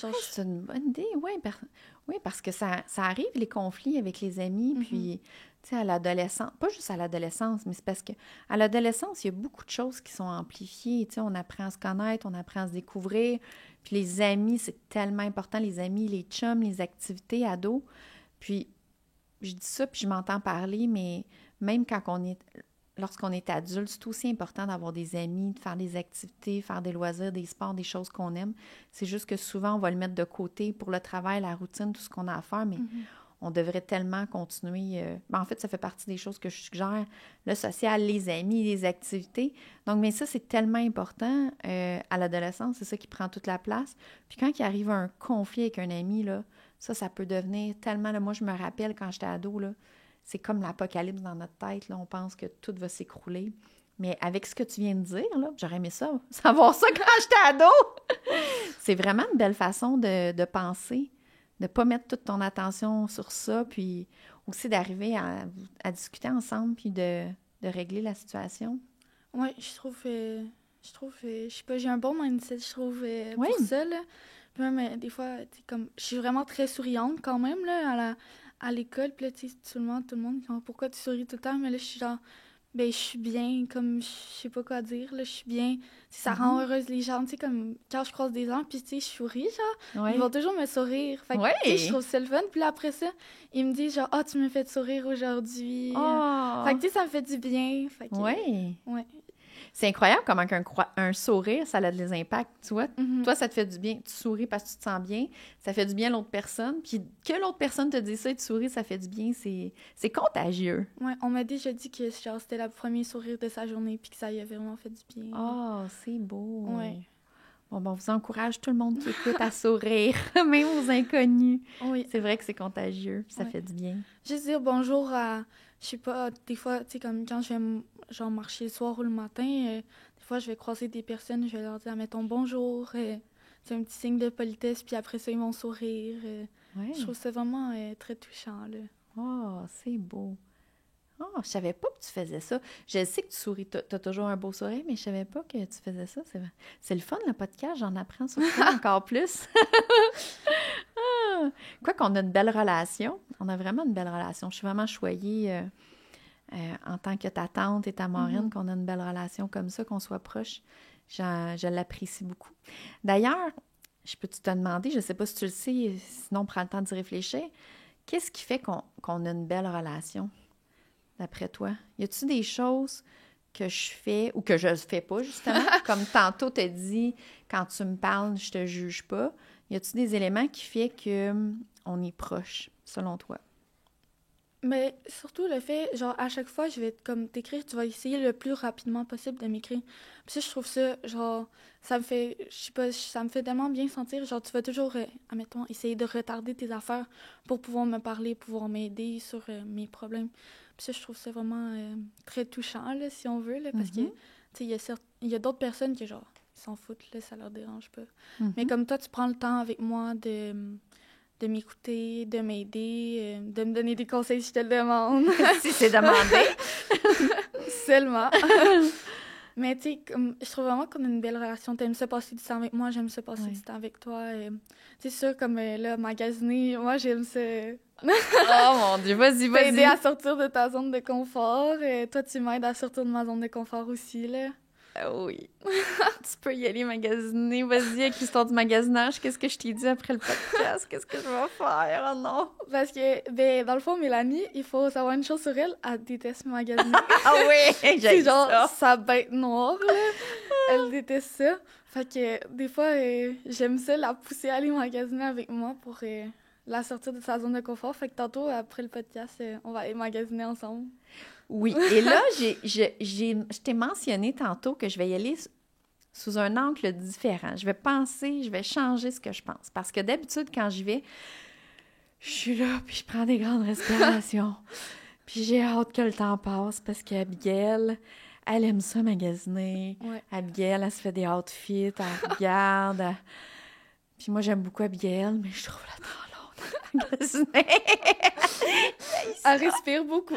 Ouais, c'est une bonne idée, oui. Oui, parce que ça arrive, les conflits avec les amis, puis, tu sais, à l'adolescence, pas juste à l'adolescence, mais c'est parce que à l'adolescence, il y a beaucoup de choses qui sont amplifiées, tu sais, on apprend à se connaître, on apprend à se découvrir, puis les amis, c'est tellement important, les amis, les chums, les activités ados, puis je dis ça, puis je m'entends parler, mais même lorsqu'on est adulte, c'est aussi important d'avoir des amis, de faire des activités, faire des loisirs, des sports, des choses qu'on aime. C'est juste que souvent, on va le mettre de côté pour le travail, la routine, tout ce qu'on a à faire, mais on devrait tellement continuer. En fait, ça fait partie des choses que je suggère, le social, les amis, les activités. Donc, mais ça, c'est tellement important à l'adolescence, c'est ça qui prend toute la place. Puis quand il arrive un conflit avec un ami, là, ça peut devenir tellement... Là, moi, je me rappelle quand j'étais ado, là, c'est comme l'apocalypse dans notre tête. Là. On pense que tout va s'écrouler. Mais avec ce que tu viens de dire, là, j'aurais aimé ça, savoir ça quand j'étais ado. C'est vraiment une belle façon de penser, de ne pas mettre toute ton attention sur ça, puis aussi d'arriver à discuter ensemble, puis de régler la situation. Ouais, je sais pas, j'ai un bon mindset, je trouve, Oui. pour ça, là. Puis même, des fois, tu sais, comme, je suis vraiment très souriante quand même, là, à l'école. Puis là, tu sais, tout le monde, genre, pourquoi tu souris tout le temps? Mais là, je suis genre, ben, je suis bien, comme, je sais pas quoi dire, là, je suis bien. Ça rend heureuse les gens, tu sais, comme, quand je croise des gens, puis tu sais, je souris, genre, ils vont toujours me sourire. Fait que, tu sais, je trouve ça le fun. Puis là, après ça, ils me disent, genre, « Ah, tu me fais sourire aujourd'hui. » Fait que, tu sais, ça me fait du bien. Fait que, Oui. Ouais. C'est incroyable comment un sourire, ça a des impacts, tu vois. Toi, ça te fait du bien. Tu souris parce que tu te sens bien. Ça fait du bien à l'autre personne. Puis que l'autre personne te dise ça et tu souris, ça fait du bien. C'est contagieux. Ouais, on m'a déjà dit que genre, c'était le premier sourire de sa journée puis que ça lui a vraiment fait du bien. Oh, c'est beau. Ouais. Bon, on vous encourage tout le monde qui écoute à sourire, même aux inconnus. Oui. C'est vrai que c'est contagieux, puis ça fait du bien. Juste dire bonjour à, je sais pas, des fois, tu sais, comme quand je vais genre marcher le soir ou le matin, des fois, je vais croiser des personnes, je vais leur dire, mettons bonjour, c'est un petit signe de politesse, puis après ça, ils vont sourire. Je trouve ça vraiment très touchant, là. Oh, c'est beau. Oh, je savais pas que tu faisais ça. Je sais que tu souris, t'as toujours un beau sourire, mais je savais pas que tu faisais ça. C'est le fun, le podcast, j'en apprends sur toi encore plus. Quoi qu'on a une belle relation, on a vraiment une belle relation. Je suis vraiment choyée en tant que ta tante et ta marraine, qu'on a une belle relation comme ça, qu'on soit proche. Je l'apprécie beaucoup. D'ailleurs, je peux te demander, je sais pas si tu le sais, sinon on prend le temps d'y réfléchir, qu'est-ce qui fait qu'on a une belle relation? D'après toi? Y a-t-il des choses que je fais ou que je ne fais pas, justement? Comme tantôt, tu as dit, quand tu me parles, je te juge pas. Y a-t-il des éléments qui font qu'on est proche, selon toi? Mais surtout le fait, genre, à chaque fois, je vais comme t'écrire, tu vas essayer le plus rapidement possible de m'écrire. Puis ça, je trouve ça, genre, ça me fait, je sais pas, ça me fait tellement bien sentir. Genre, tu vas toujours, admettons, essayer de retarder tes affaires pour pouvoir me parler, pouvoir m'aider sur mes problèmes. Puis ça, je trouve ça vraiment très touchant, là, si on veut, là, parce que, tu sais, il y a d'autres personnes qui, genre, ils s'en foutent, là, ça leur dérange pas. Mais comme toi, tu prends le temps avec moi de m'écouter, de m'aider, de me donner des conseils si je te le demande. Si c'est demandé. Seulement. Mais tu sais, je trouve vraiment qu'on a une belle relation. T'aimes ça passer du temps avec moi, j'aime ça passer du temps avec toi. C'est sûr, comme là, magasiner, moi, j'aime ça. Oh mon Dieu, vas-y. T'aider à sortir de ta zone de confort. Toi, tu m'aides à sortir de ma zone de confort aussi, là. Oui. Tu peux y aller magasiner. Vas-y, avec l'histoire du magasinage. Qu'est-ce que je t'ai dit après le podcast? Qu'est-ce que je vais faire? Oh non! Parce que, ben, dans le fond, Mélanie, il faut savoir une chose sur elle. Elle déteste magasiner. Ah oui! C'est genre sa bête noire, là. Elle déteste ça. Fait que, des fois, j'aime ça la pousser à aller magasiner avec moi pour la sortir de sa zone de confort. Fait que tantôt, après le podcast, on va aller magasiner ensemble. Oui, et là, je t'ai mentionné tantôt que je vais y aller sous un angle différent. Je vais changer ce que je pense. Parce que d'habitude, quand j'y vais, je suis là, puis je prends des grandes respirations. Puis j'ai hâte que le temps passe parce qu'Abigail, elle aime ça magasiner. Ouais. Abigail, elle se fait des outfits, elle regarde. Puis moi, j'aime beaucoup Abigail, mais je trouve la trop longue à magasiner. Elle respire beaucoup.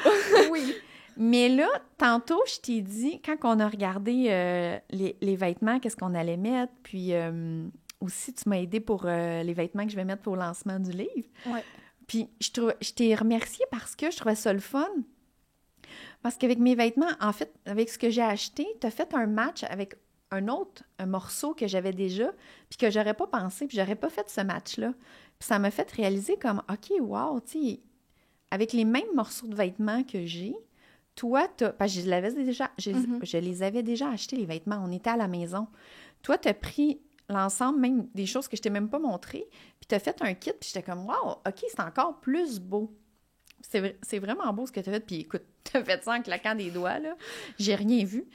Oui. Mais là, tantôt, je t'ai dit, quand on a regardé les vêtements, qu'est-ce qu'on allait mettre, puis aussi, tu m'as aidé pour les vêtements que je vais mettre pour le lancement du livre. Ouais. Puis je t'ai remerciée parce que je trouvais ça le fun. Parce qu'avec mes vêtements, en fait, avec ce que j'ai acheté, tu as fait un match avec un morceau que j'avais déjà, puis que j'aurais pas pensé, puis j'aurais pas fait ce match-là. Puis ça m'a fait réaliser comme, OK, wow, tu sais, avec les mêmes morceaux de vêtements que j'ai, toi, parce que je les avais déjà achetés, les vêtements. On était à la maison. Toi, tu as pris l'ensemble, même des choses que je t'ai même pas montrées, puis tu as fait un kit, puis j'étais comme, wow, OK, c'est encore plus beau. C'est vraiment beau ce que tu as fait. Puis écoute, tu as fait ça en claquant des doigts, là. J'ai rien vu.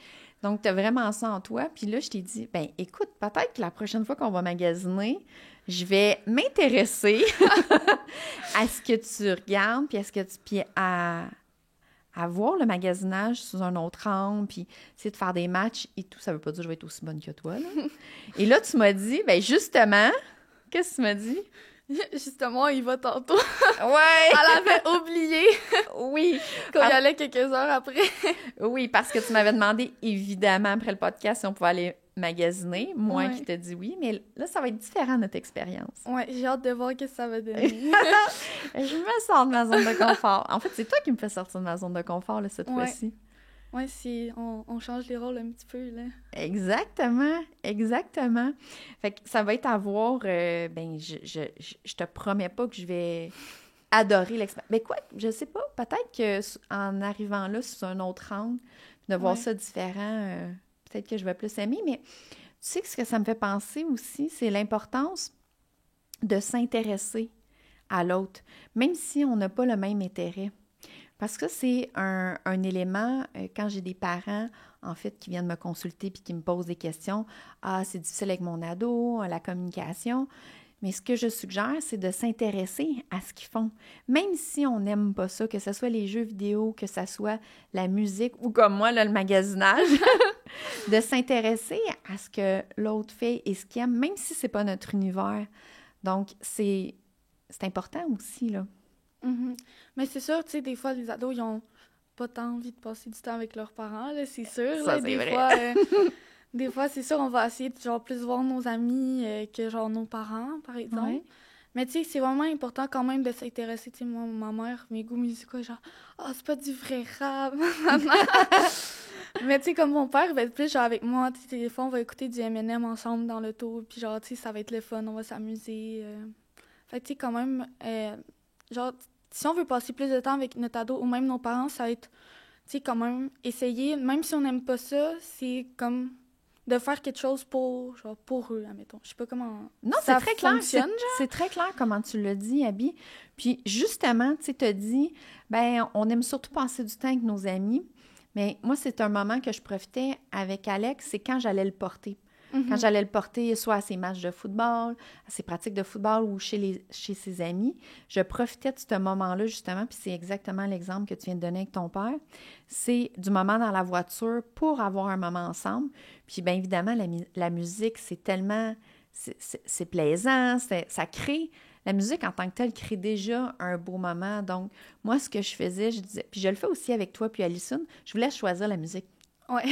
Donc, tu as vraiment ça en toi. Puis là, je t'ai dit, ben écoute, peut-être que la prochaine fois qu'on va magasiner, je vais m'intéresser à ce que tu regardes, puis à voir le magasinage sous un autre angle, puis essayer de faire des matchs et tout. Ça veut pas dire que je vais être aussi bonne que toi, là. Et là, tu m'as dit, ben justement, qu'est-ce que tu m'as dit? Justement, il va tantôt. Ouais! Elle avait oublié. Oui. Qu'on y allait quelques heures après. Oui, parce que tu m'avais demandé, évidemment, après le podcast, si on pouvait aller magasiner. Moi Ouais. qui t'ai dit oui, mais là, ça va être différent, notre expérience. Ouais, j'ai hâte de voir ce que ça va donner. Je me sors de ma zone de confort. En fait, c'est toi qui me fais sortir de ma zone de confort, là, cette fois-ci. Ouais, si on change les rôles un petit peu, là. Exactement, exactement. Fait que ça va être à voir, ben, je te promets pas que je vais adorer l'expérience. Mais quoi, je sais pas, peut-être qu'en arrivant là sous un autre angle, de voir ça différent, peut-être que je vais plus aimer, mais tu sais que ce que ça me fait penser aussi, c'est l'importance de s'intéresser à l'autre, même si on n'a pas le même intérêt. Parce que c'est un élément, quand j'ai des parents, en fait, qui viennent me consulter puis qui me posent des questions. Ah, c'est difficile avec mon ado, la communication. Mais ce que je suggère, c'est de s'intéresser à ce qu'ils font. Même si on n'aime pas ça, que ce soit les jeux vidéo, que ce soit la musique ou comme moi, là, le magasinage, de s'intéresser à ce que l'autre fait et ce qu'il aime, même si c'est pas notre univers. Donc, c'est important aussi, là. Mm-hmm. Mais c'est sûr, tu sais, des fois, les ados, ils ont pas tant envie de passer du temps avec leurs parents, là, c'est sûr. Ça, Là, c'est vrai. Fois, des fois, c'est sûr, on va essayer de genre, plus voir nos amis que genre nos parents, par exemple. Ouais. Mais tu sais, c'est vraiment important quand même de s'intéresser. Tu sais, moi, ma mère, mes goûts musicaux, genre, c'est pas du vrai rap. Mais tu sais, comme mon père va être plus genre avec moi, tu sais, des fois, on va écouter du Eminem ensemble dans l'auto, puis genre, tu sais, ça va être le fun, on va s'amuser. Fait que tu sais, quand même, genre, si on veut passer plus de temps avec notre ado ou même nos parents, ça va être, tu sais, quand même, essayer, même si on n'aime pas ça, c'est comme de faire quelque chose pour, genre, pour eux, admettons. Je sais pas comment Non, ça c'est très clair. fonctionne, C'est très clair comment tu l'as dit, Abby. Puis justement, tu sais, t'as dit, ben, on aime surtout passer du temps avec nos amis. Mais moi, c'est un moment que je profitais avec Alex, c'est quand j'allais le porter. Quand j'allais le porter soit à ses matchs de football, à ses pratiques de football ou chez ses amis, je profitais de ce moment-là, justement, puis c'est exactement l'exemple que tu viens de donner avec ton père. C'est du moment dans la voiture pour avoir un moment ensemble. Puis bien évidemment, la musique, c'est tellement... C'est plaisant, ça crée... La musique en tant que telle crée déjà un beau moment. Donc, moi, ce que je faisais, je disais... Puis je le fais aussi avec toi puis Alison, je vous laisse choisir la musique. Ouais,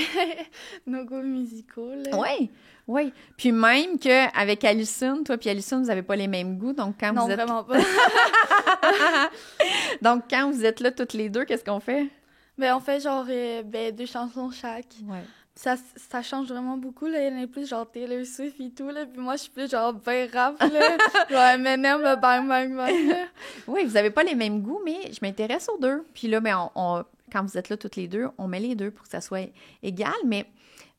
nos goûts musicaux, là. Oui, oui. Puis même qu'avec Alison, toi puis Alison, vous n'avez pas les mêmes goûts. Donc, quand Non, vous êtes... vraiment pas. Donc, quand vous êtes là toutes les deux, qu'est-ce qu'on fait? Ben, on fait genre 2 chansons chaque. Ouais. Ça change vraiment beaucoup, là. Il y en a plus genre Taylor Swift et tout, là. Puis moi, je suis plus genre ben rap, là. Genre Eminem, le bang, bang, bang, là. Oui, vous n'avez pas les mêmes goûts, mais je m'intéresse aux deux. Puis là, ben, quand vous êtes là toutes les deux, on met les deux pour que ça soit égal. Mais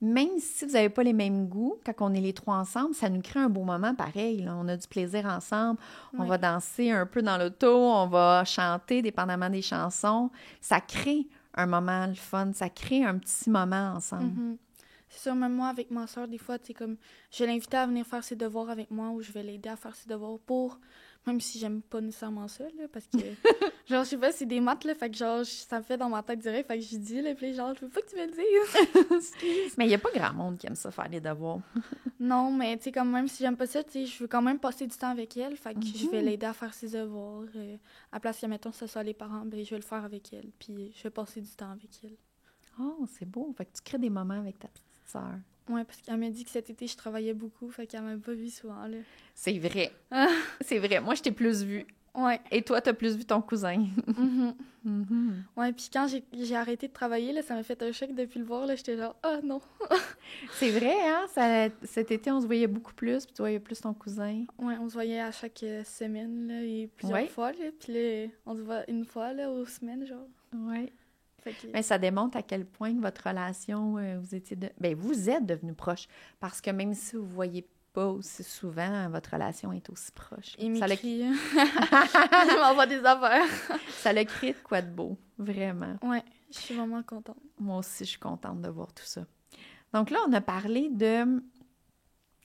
même si vous n'avez pas les mêmes goûts, quand on est les trois ensemble, ça nous crée un beau moment pareil, là. On a du plaisir ensemble. On va danser un peu dans l'auto, on va chanter dépendamment des chansons. Ça crée un moment le fun, ça crée un petit moment ensemble. Mm-hmm. C'est sûr, même moi, avec ma soeur, des fois, tu sais, comme, je vais l'inviter à venir faire ses devoirs avec moi ou je vais l'aider à faire ses devoirs même si j'aime pas nécessairement ça, là, parce que, genre, je sais pas, c'est des maths, là, fait que, genre, ça me fait dans ma tête direct, fait que je dis, là, puis genre, je veux pas que tu me le dises. Mais il n'y a pas grand monde qui aime ça, faire les devoirs. Non, mais, tu sais, comme même si j'aime pas ça, tu sais, je veux quand même passer du temps avec elle, fait que je vais l'aider à faire ses devoirs. À place que, mettons, ce soit les parents, ben, je vais le faire avec elle, puis je vais passer du temps avec elle. Oh, c'est beau. Fait que tu crées des moments avec ta petite sœur. Ouais, parce qu'elle m'a dit que cet été, je travaillais beaucoup, fait qu'elle m'a pas vue souvent, là. C'est vrai. C'est vrai. Moi, je t'ai plus vue. Ouais. Et toi, t'as plus vu ton cousin. Ouais, puis quand j'ai arrêté de travailler, là, ça m'a fait un choc depuis le voir, là, j'étais genre « Ah, non! » C'est vrai, hein? Cet été, on se voyait beaucoup plus, puis tu voyais plus ton cousin. Ouais, on se voyait à chaque semaine, là, et plusieurs fois, là, puis là, on se voit une fois, là, aux semaines, genre. Ouais. Fait que... Mais ça démontre à quel point votre relation, vous étiez... vous êtes devenus proches, parce que même si vous ne voyez pas aussi souvent, votre relation est aussi proche. Il m'écrit. Il m'envoie des affaires. Ça l'a créé de quoi de beau, vraiment. Ouais, je suis vraiment contente. Moi aussi, je suis contente de voir tout ça. Donc là, on a parlé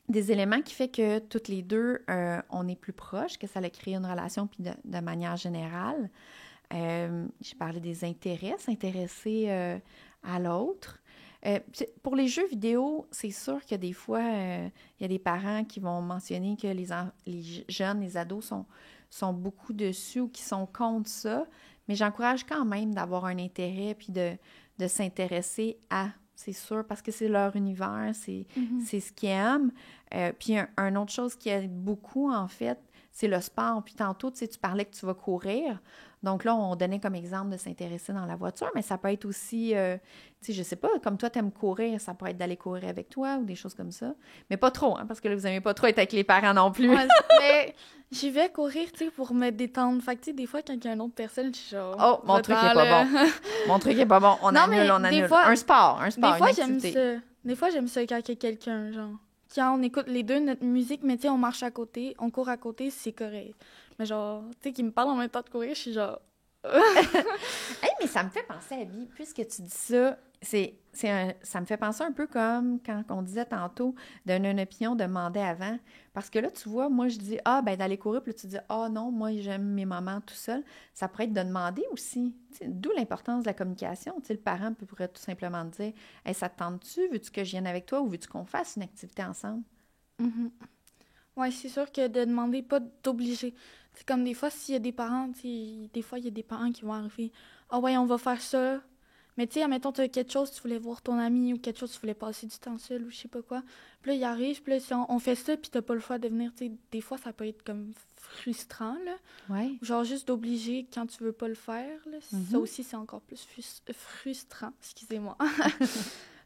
des éléments qui fait que toutes les deux, on est plus proches, que ça a créé une relation, puis de manière générale. J'ai parlé des intérêts, s'intéresser à l'autre. Pour les jeux vidéo, c'est sûr que des fois, il y a des parents qui vont mentionner que les jeunes, les ados sont beaucoup dessus ou qui sont contre ça, mais j'encourage quand même d'avoir un intérêt puis de s'intéresser à, c'est sûr, parce que c'est leur univers, c'est ce qu'ils aiment. Puis une autre chose qui aide beaucoup, en fait, c'est le sport. Puis tantôt, tu sais, tu parlais que tu vas courir. Donc là, on donnait comme exemple de s'intéresser dans la voiture, mais ça peut être aussi, tu sais, je sais pas, comme toi, tu aimes courir, ça peut être d'aller courir avec toi ou des choses comme ça. Mais pas trop, hein, parce que là, vous n'aimez pas trop être avec les parents non plus. Ouais, mais j'y vais courir, tu sais, pour me détendre. Fait que, tu sais, des fois, quand il y a une autre personne, je suis genre... Oh, mon truc est pas bon. Mon truc est pas bon. On annule. Fois, un sport, Des fois, j'aime ça. Des fois, j'aime ça quand il y a quelqu'un, genre... Quand on écoute les deux notre musique, mais tu sais, on marche à côté, on court à côté, c'est correct. Mais genre, tu sais, qui me parle en même temps de courir, je suis genre... Hey, mais ça me fait penser à Abby, puisque tu dis ça, ça me fait penser un peu comme quand on disait tantôt donner une opinion, demander avant. Parce que là, tu vois, moi, je dis, d'aller courir, puis là, tu dis, non, moi, j'aime mes moments tout seul. Ça pourrait être de demander aussi. D'où l'importance de la communication. Le parent pourrait tout simplement te dire, hey, ça te tente-tu? Veux-tu que je vienne avec toi ou veux-tu qu'on fasse une activité ensemble? Mm-hmm. Ouais, c'est sûr que de demander, pas d'obliger. C'est comme des fois, s'il y a des parents, des fois, il y a des parents qui vont arriver. Ah ouais, on va faire ça. Mais tu sais, admettons, tu as quelque chose, tu voulais voir ton ami ou quelque chose, tu voulais passer du temps seul ou je sais pas quoi. Puis là, il arrive, puis là, si on fait ça, puis t'as pas le choix de venir, tu sais, des fois, ça peut être comme frustrant, là. Ouais. Genre juste d'obliger quand tu veux pas le faire, là. Mm-hmm. Ça aussi, c'est encore plus frustrant. Excusez-moi.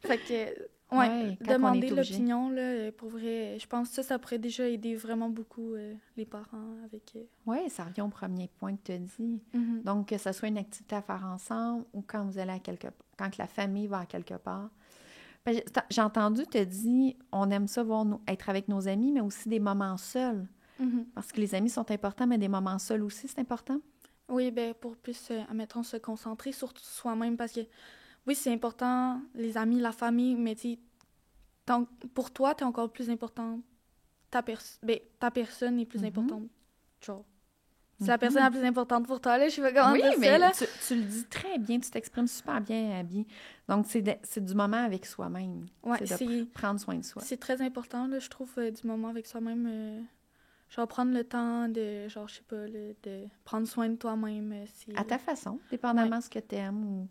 Fait que... Ouais, demander l'opinion, là, pour vrai, je pense que ça pourrait déjà aider vraiment beaucoup les parents avec... Oui, ça revient au premier point que tu as dit. Mm-hmm. Donc, que ce soit une activité à faire ensemble ou quand vous allez quand la famille va à quelque part. Ben, j'ai entendu te dire, on aime ça être avec nos amis, mais aussi des moments seuls. Mhm. Parce que les amis sont importants, mais des moments seuls aussi, c'est important. Oui, ben pour plus, admettons, se concentrer sur soi-même, parce que oui, c'est important, les amis, la famille, mais tu sais, pour toi, t'es encore plus important. Ta personne est plus Mhm. importante. Genre, c'est la personne la plus importante pour toi, là, je sais pas comment Oui, dire ça, mais là. tu le dis très bien, tu t'exprimes super bien, Abby. Donc, c'est du moment avec soi-même. Ouais, C'est de prendre soin de soi. c'est très important, là, je trouve, du moment avec soi-même. Genre, prendre le temps de, genre, je sais pas, là, de prendre soin de toi-même, c'est... À ta façon, dépendamment de ce que tu aimes.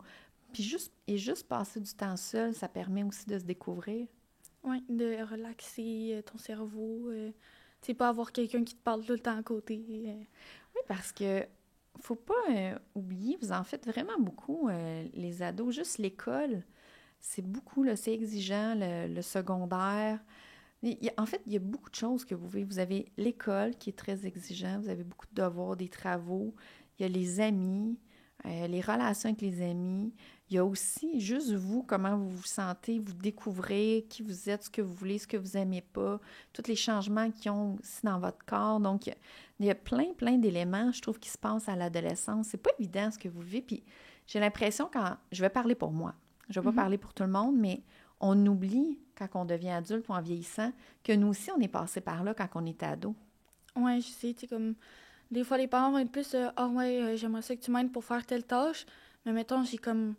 Puis juste passer du temps seul, ça permet aussi de se découvrir. Ouais, de relaxer ton cerveau. Tu sais, pas avoir quelqu'un qui te parle tout le temps à côté. Oui, parce que faut pas oublier, vous en faites vraiment beaucoup, les ados. Juste l'école, c'est beaucoup, là, c'est exigeant, le secondaire. En fait, il y a beaucoup de choses que vous vivez. Vous avez l'école qui est très exigeant, vous avez beaucoup de devoirs, des travaux, il y a les amis, les relations avec les amis. Il y a aussi juste vous, comment vous vous sentez, vous découvrez qui vous êtes, ce que vous voulez, ce que vous n'aimez pas, tous les changements qu'ils ont aussi dans votre corps. Donc, il y a plein d'éléments, je trouve, qui se passent à l'adolescence. C'est pas évident ce que vous vivez. Puis j'ai l'impression, quand je vais parler pour moi, je vais pas parler pour tout le monde, mais on oublie, quand on devient adulte ou en vieillissant, que nous aussi, on est passé par là quand on était ado. Ouais, je sais, tu sais, comme... Des fois, les parents vont être plus, ah ouais, j'aimerais ça que tu m'aides pour faire telle tâche. Mais mettons, j'ai comme,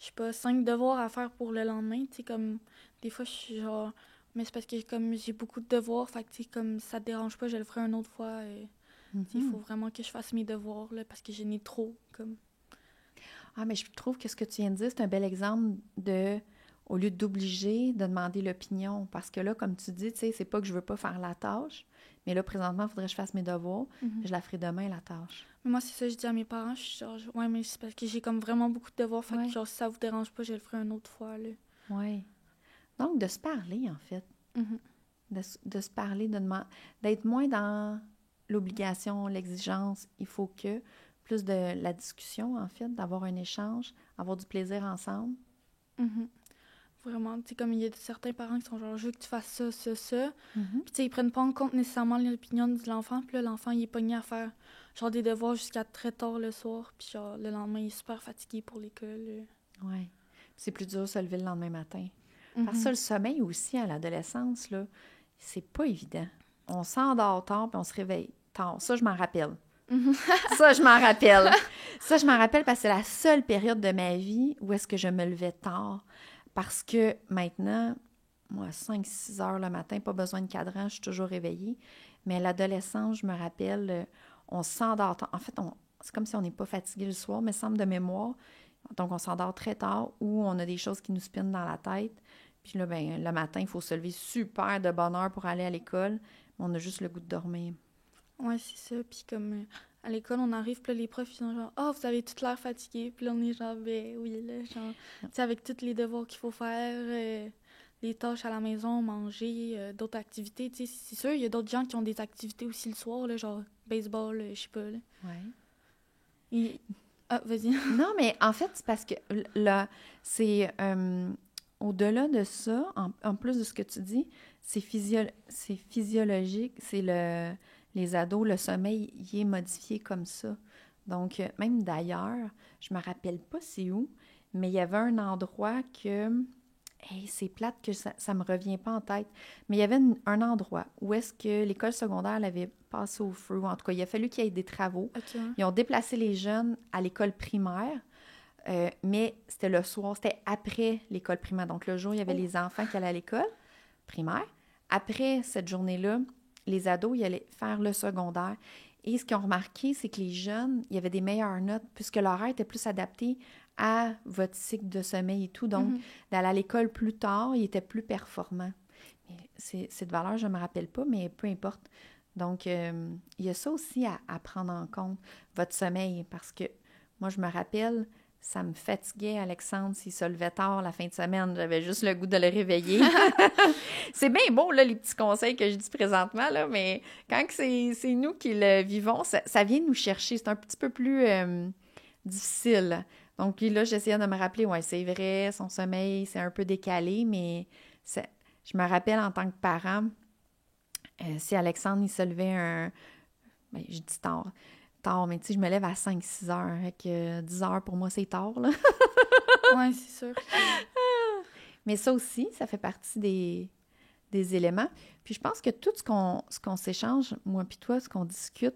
je sais pas, 5 devoirs à faire pour le lendemain. Tu sais, comme, des fois, je suis genre, mais c'est parce que comme j'ai beaucoup de devoirs, fait que, tu sais, comme ça te dérange pas, je le ferai une autre fois. Tu sais, il faut vraiment que je fasse mes devoirs, là, parce que j'en ai trop, comme. Ah, mais je trouve que ce que tu viens de dire, c'est un bel exemple de, au lieu d'obliger, de demander l'opinion. Parce que là, comme tu dis, tu sais, c'est pas que je veux pas faire la tâche, mais là, présentement, il faudrait que je fasse mes devoirs. Je la ferai demain, la tâche. Mais moi, c'est ça, je dis à mes parents, je suis genre, ouais, mais c'est parce que j'ai comme vraiment beaucoup de devoirs, fait que, Ouais, genre, si ça vous dérange pas, je le ferai une autre fois, là. ouais. Donc, de se parler, en fait. Mhm. De se parler, d'être moins dans l'obligation, l'exigence, il faut que, plus de la discussion, en fait, d'avoir un échange, avoir du plaisir ensemble. Mhm. Vraiment, tu sais, comme il y a certains parents qui sont genre, je veux que tu fasses ça, ça, ça. Mhm. Puis, tu sais, ils prennent pas en compte nécessairement l'opinion de l'enfant. Puis là, l'enfant, il est pogné à faire, genre, des devoirs jusqu'à très tard le soir. Puis, genre, le lendemain, il est super fatigué pour l'école. Ouais. C'est plus dur de se lever le lendemain matin. Parce que Mhm. le sommeil aussi, à l'adolescence, là, c'est pas évident. On s'endort tard, puis on se réveille tard. Ça, je m'en rappelle. Mhm. Ça, je m'en rappelle. Ça, je m'en rappelle parce que c'est la seule période de ma vie où est-ce que je me levais tard. Parce que maintenant, moi, 5-6 heures le matin, pas besoin de cadran, je suis toujours réveillée. Mais à l'adolescence, je me rappelle, on s'endort tard. En fait, c'est comme si on n'est pas fatigué le soir, mais semble de mémoire. Donc, on s'endort très tard ou on a des choses qui nous spinnent dans la tête. Puis là, ben, le matin, il faut se lever super de bonne heure pour aller à l'école. Mais on a juste le goût de dormir. Ouais, c'est ça. Puis, comme, à l'école, on arrive, puis là, les profs, ils sont genre, oh, vous avez toute l'air fatigué. Puis là, on est genre, ben oui, là, genre, tu sais, avec tous les devoirs qu'il faut faire, les tâches à la maison, manger, d'autres activités, tu sais, c'est sûr, il y a d'autres gens qui ont des activités aussi le soir, là, genre, baseball, je sais pas, là. Ouais. Et... Ah, vas-y. Non, mais en fait, c'est parce que là, c'est au-delà de ça, en plus de ce que tu dis, c'est physiologique, c'est les ados, le sommeil, il est modifié comme ça. Donc, même d'ailleurs, je me rappelle pas c'est où, mais il y avait un endroit que, hey, c'est plate que ça me revient pas en tête, mais il y avait un endroit où est-ce que l'école secondaire l'avait passé au feu, ou en tout cas, il a fallu qu'il y ait des travaux. OK. Hein. Ils ont déplacé les jeunes à l'école primaire, mais c'était le soir, c'était après l'école primaire. Donc, le jour, il y avait les enfants qui allaient à l'école primaire. Après cette journée-là, les ados, ils allaient faire le secondaire. Et ce qu'ils ont remarqué, c'est que les jeunes, il y avait des meilleures notes puisque l'horaire était plus adapté à votre cycle de sommeil et tout. Donc, d'aller à l'école plus tard, ils étaient plus performants. Cette valeur, je ne me rappelle pas, mais peu importe. Donc, il y a ça aussi à prendre en compte, votre sommeil, parce que moi, je me rappelle, ça me fatiguait, Alexandre, s'il se levait tard la fin de semaine. J'avais juste le goût de le réveiller. C'est bien beau, là, les petits conseils que je dis présentement, là, mais quand c'est nous qui le vivons, ça vient nous chercher. C'est un petit peu plus difficile. Donc, puis là, j'essayais de me rappeler, ouais, c'est vrai, son sommeil, c'est un peu décalé, mais je me rappelle en tant que parent, si Alexandre, il se levait ben, je dis tard, mais tu sais, je me lève à 5-6 heures, fait que 10 heures, pour moi, c'est tard, là. Ouais, c'est sûr que... Mais ça aussi, ça fait partie des éléments. Puis je pense que tout ce qu'on s'échange, moi puis toi, ce qu'on discute,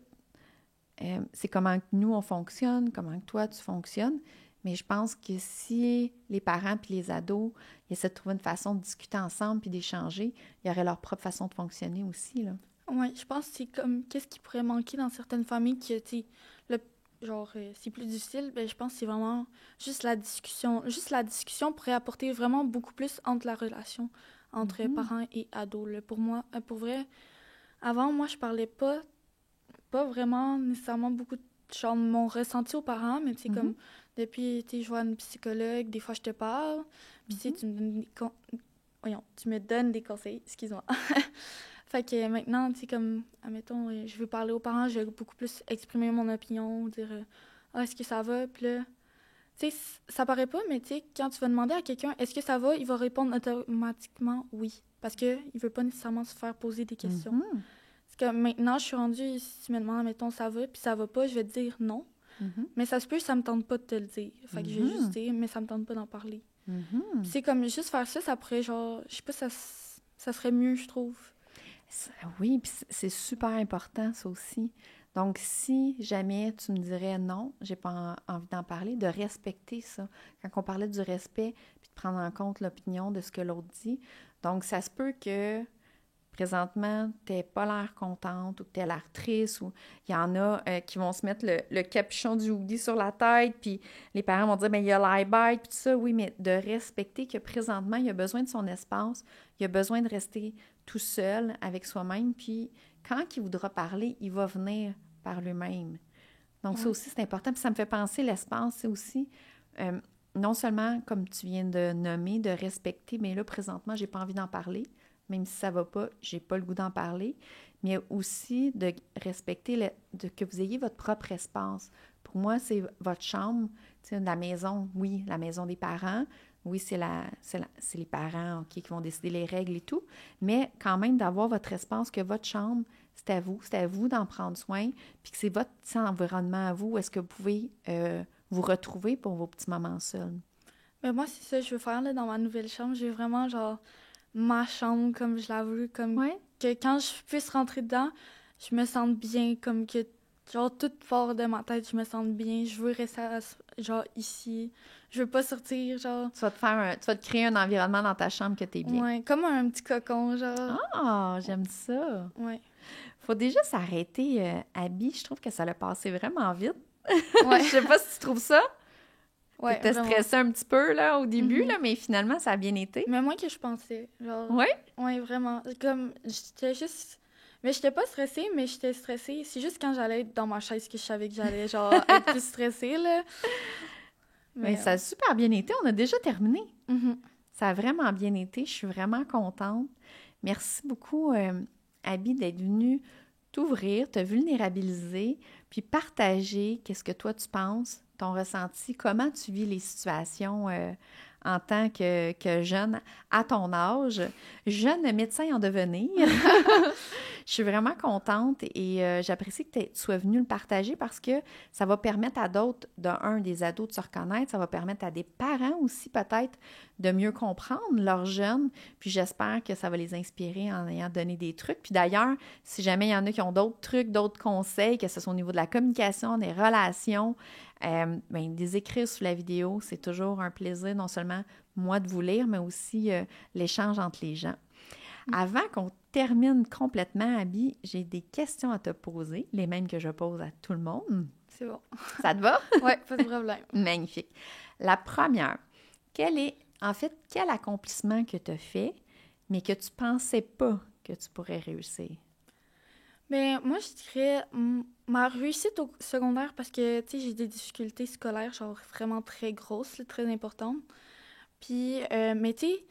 c'est comment que nous, on fonctionne, comment que toi, tu fonctionnes. Mais je pense que si les parents puis les ados ils essaient de trouver une façon de discuter ensemble puis d'échanger, il y aurait leur propre façon de fonctionner aussi, là. Ouais, je pense que c'est comme qu'est-ce qui pourrait manquer dans certaines familles que, tu sais, le genre c'est plus difficile, ben je pense que c'est vraiment juste la discussion. Juste la discussion pourrait apporter vraiment beaucoup plus entre la relation entre Mhm. parents et ados. Là. Pour moi, pour vrai, avant moi je parlais pas vraiment nécessairement beaucoup de genre de mon ressenti aux parents, mais tu sais comme Mhm. depuis tu sais je vois une psychologue, des fois je te parle, puis tu sais Mhm. tu me donnes voyons, tu me donnes des conseils, excuse-moi. Fait que maintenant, tu sais, comme, admettons, je veux parler aux parents, je vais beaucoup plus exprimer mon opinion, dire ah, est-ce que ça va? Puis là, tu sais, ça paraît pas, mais tu sais, quand tu vas demander à quelqu'un est-ce que ça va, il va répondre automatiquement oui. Parce qu'il veut pas nécessairement se faire poser des questions. Mhm. Parce que maintenant, je suis rendue, si tu me demandes, admettons, ça va, puis ça va pas, je vais te dire non. Mhm. Mais ça se peut, ça me tente pas de te le dire. Fait que je vais juste Mhm. dire, mais ça me tente pas d'en parler. Puis Mhm. c'est comme, juste faire ça, ça pourrait, genre, je sais pas, ça serait mieux, je trouve. Oui, puis c'est super important, ça aussi. Donc, si jamais tu me dirais non, j'ai pas envie d'en parler, de respecter ça. Quand on parlait du respect, puis de prendre en compte l'opinion de ce que l'autre dit. Donc, ça se peut que présentement, tu n'aies pas l'air contente ou que tu aies l'air triste ou il y en a qui vont se mettre le capuchon du hoodie sur la tête, puis les parents vont dire, bien, il y a l'iBite, puis tout ça. Oui, mais de respecter que présentement, il a besoin de son espace, il a besoin de rester tout seul avec soi-même, puis quand il voudra parler, il va venir par lui-même. Donc, ça Ouais. aussi, c'est important. Puis ça me fait penser, l'espace, c'est aussi, euh, non seulement, comme tu viens de nommer, de respecter, mais là, présentement, j'ai pas envie d'en parler. Même si ça va pas, j'ai pas le goût d'en parler. Mais aussi de respecter, que vous ayez votre propre espace. Pour moi, c'est votre chambre, la maison, oui, la maison des parents. Oui, c'est les parents ok, qui vont décider les règles et tout. Mais quand même, d'avoir votre espace, que votre chambre, c'est à vous d'en prendre soin, puis que c'est votre petit environnement à vous, où est-ce que vous pouvez vous retrouver pour vos petits moments seuls. Mais moi, c'est ça que je veux faire là, dans ma nouvelle chambre. Je veux vraiment, genre, ma chambre comme je la veux, comme Oui? que quand je puisse rentrer dedans, je me sente bien, comme que, genre, toute part de ma tête, je me sente bien. Je veux rester, genre, ici. Je veux pas sortir, genre, Tu vas te créer un environnement dans ta chambre que tu es bien. ouais, comme un petit cocon, genre, Ah, j'aime ça. ouais. Faut déjà s'arrêter, Abby. Je trouve que ça l'a passé vraiment vite. Je Ouais, sais pas si tu trouves ça. ouais, T'étais vraiment. stressée un petit peu là au début, Mhm. là, mais finalement, ça a bien été. Mais moins que je pensais, genre, Oui? ouais, vraiment. Comme, j'étais juste... Mais j'étais pas stressée, mais j'étais stressée. C'est juste quand j'allais être dans ma chaise que je savais que j'allais, genre, être plus stressée, là. Mais Mais, ça a super bien été. On a déjà terminé. mhm. Ça a vraiment bien été. Je suis vraiment contente. Merci beaucoup, Abby, d'être venue t'ouvrir, te vulnérabiliser, puis partager qu'est-ce que toi tu penses, ton ressenti, comment tu vis les situations en tant que jeune à ton âge, jeune médecin en devenir. Je suis vraiment contente et j'apprécie que tu sois venue le partager parce que ça va permettre à d'autres, des ados de se reconnaître, ça va permettre à des parents aussi peut-être de mieux comprendre leurs jeunes, puis j'espère que ça va les inspirer en ayant donné des trucs. Puis d'ailleurs, si jamais il y en a qui ont d'autres trucs, d'autres conseils, que ce soit au niveau de la communication, des relations, ben, des écrire sous la vidéo, c'est toujours un plaisir, non seulement moi de vous lire, mais aussi l'échange entre les gens. Avant qu'on termine complètement, Abby, j'ai des questions à te poser, les mêmes que je pose à tout le monde. C'est bon. Ça te va? Ouais, pas de problème. Magnifique. La première, quel accomplissement que tu as fait, mais que tu pensais pas que tu pourrais réussir? Mais moi, je dirais ma réussite au secondaire parce que, tu sais, j'ai des difficultés scolaires, genre vraiment très grosses, là, très importantes. Puis, mais tu sais,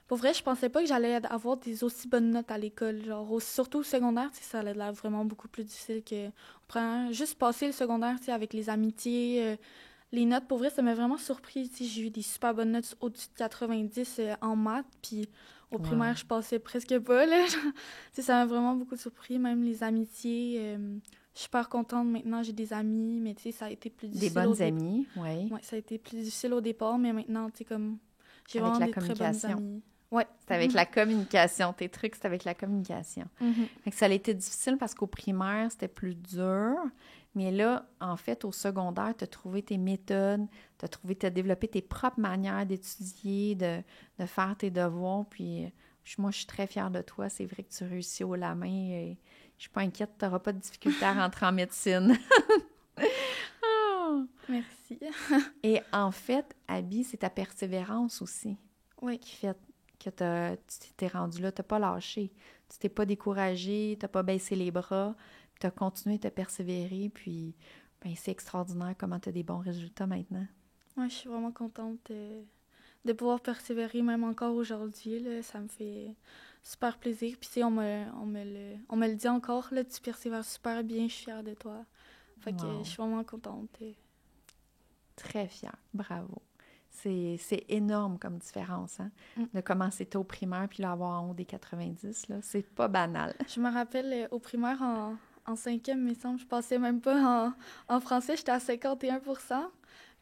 pour vrai, je pensais pas que j'allais avoir des aussi bonnes notes à l'école. Genre, surtout au secondaire, tu sais, ça allait l'air vraiment beaucoup plus difficile que... On prend juste passer le secondaire, tu sais, avec les amitiés, les notes, pour vrai, ça m'a vraiment surpris. Tu sais, j'ai eu des super bonnes notes au-dessus de 90 en maths, puis au primaire, je passais presque pas, là. Tu sais, ça m'a vraiment beaucoup surpris, même les amitiés. Je suis super contente maintenant, j'ai des amis, mais tu sais, ça a été plus difficile. Des bonnes amies, oui. Ouais, ça a été plus difficile au départ, mais maintenant, tu sais, comme, j'ai Avec vraiment la des très bonnes communication. amies. Ouais. C'est avec la communication. Tes trucs, c'est avec la communication. Mhm. Fait que ça a été difficile parce qu'au primaire, c'était plus dur. Mais là, en fait, au secondaire, tu as trouvé tes méthodes, tu as développé tes propres manières d'étudier, de faire tes devoirs. Puis moi, je suis très fière de toi. C'est vrai que tu réussis haut la main. Et je suis pas inquiète, tu n'auras pas de difficulté à rentrer en médecine. Merci. Et en fait, Abby, c'est ta persévérance aussi Oui. qui fait que tu t'es rendu là, tu n'as pas lâché. Tu t'es pas découragé, tu n'as pas baissé les bras, tu as continué de persévérer, puis ben, c'est extraordinaire comment tu as des bons résultats maintenant. Ouais, je suis vraiment contente de pouvoir persévérer même encore aujourd'hui, là. Ça me fait super plaisir. Puis tu sais, on me le dit encore, là, tu persévères super bien, je suis fière de toi. Fait que Wow. je suis vraiment contente. Très fière, bravo. C'est énorme comme différence, hein? De commencer tôt au primaire puis l'avoir en haut des 90, là, c'est pas banal. Je me rappelle, au primaire, en cinquième, il me semble, je passais même pas en français, j'étais à 51%.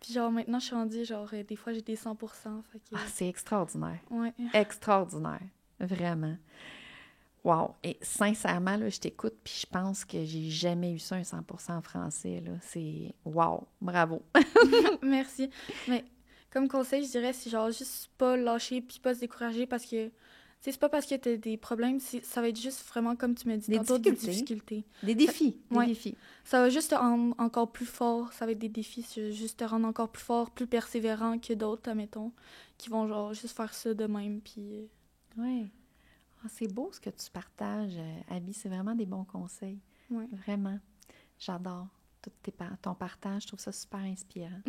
Puis genre, maintenant, je suis rendue, genre, des fois, j'ai des 100%. Fait que... Ah, c'est extraordinaire. Ouais. Extraordinaire. Vraiment. Wow! Et sincèrement, là, je t'écoute puis je pense que j'ai jamais eu ça un 100% en français, là. C'est... Wow! Bravo! Merci. Mais comme conseil, je dirais, c'est genre juste pas lâcher puis pas se décourager parce que, tu sais, c'est pas parce que t'as des problèmes, ça va être juste vraiment, comme tu m'as dit tantôt, des difficultés. Des défis. Ouais. Des défis. Ça va juste te rendre encore plus fort. Ça va être des défis, juste te rendre encore plus fort, plus persévérant que d'autres, admettons, qui vont genre juste faire ça de même. Puis. Oui. Ah, c'est beau ce que tu partages, Abby. C'est vraiment des bons conseils. Ouais. Vraiment. J'adore ton partage. Je trouve ça super inspirant.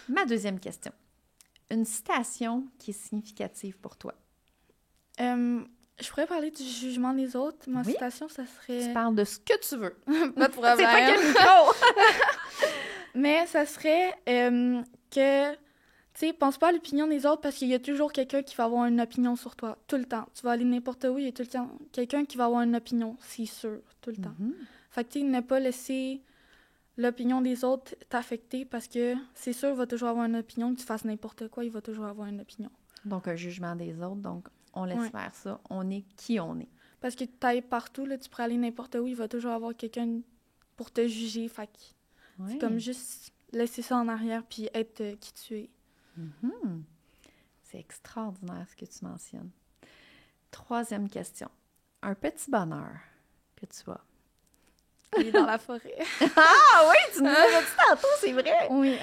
Ma deuxième question. Une citation qui est significative pour toi. Je pourrais parler du jugement des autres. Ma citation, ça serait... Tu parles de ce que tu veux. Pas de problème. C'est pas quel micro! Mais ça serait que... Tu sais, pense pas à l'opinion des autres parce qu'il y a toujours quelqu'un qui va avoir une opinion sur toi, tout le temps. Tu vas aller n'importe où, il y a tout le temps quelqu'un qui va avoir une opinion, c'est sûr, tout le temps. Fait que tu sais, ne pas laisser l'opinion des autres t'affecter parce que c'est sûr, il va toujours avoir une opinion, que tu fasses n'importe quoi, il va toujours avoir une opinion. Donc, un jugement des autres, donc on laisse faire ça. On est qui on est. Parce que tu ailles partout, là, tu pourrais aller n'importe où, il va toujours avoir quelqu'un pour te juger. Fait que c'est comme juste laisser ça en arrière puis être qui tu es. C'est extraordinaire ce que tu mentionnes. Troisième question. Un petit bonheur que tu as. Aller dans la forêt. Ah oui, tu nous l'as dit tantôt, c'est vrai. Oui.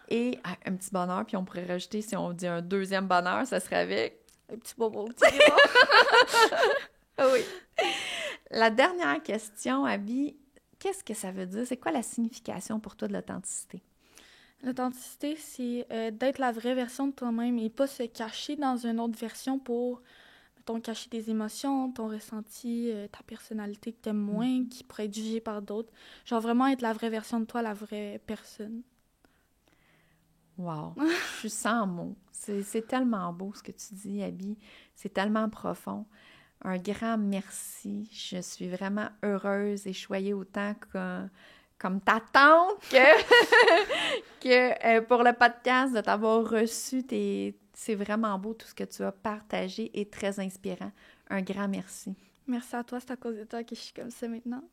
Et un petit bonheur, puis on pourrait rajouter, si on dit un deuxième bonheur, ça serait avec... Un petit bobo. Oui. La dernière question, Abby, qu'est-ce que ça veut dire? C'est quoi la signification pour toi de l'authenticité? L'authenticité, c'est d'être la vraie version de toi-même et pas se cacher dans une autre version pour, mettons, cacher des émotions, ton ressenti, ta personnalité que t'aimes moins, qui pourrait être jugée par d'autres. Genre vraiment être la vraie version de toi, la vraie personne. Wow! Je suis sans mots. C'est tellement beau ce que tu dis, Abby. C'est tellement profond. Un grand merci. Je suis vraiment heureuse et choyée autant comme ta tante que pour le podcast, de t'avoir reçu. C'est vraiment beau tout ce que tu as partagé et très inspirant. Un grand merci. Merci à toi, c'est à cause de toi que je suis comme ça maintenant.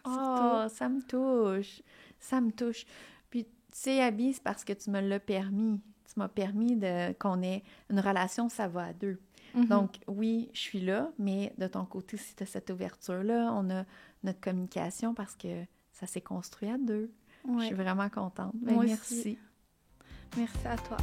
Oh, ça me touche. Ça me touche. Puis, tu sais, Abby, c'est parce que tu me l'as permis. Tu m'as permis qu'on ait une relation, ça va à deux. Donc, oui, je suis là, mais de ton côté, si tu as cette ouverture-là, on a notre communication parce que ça s'est construit à deux. Ouais. Je suis vraiment contente. Ben, merci. Merci à toi.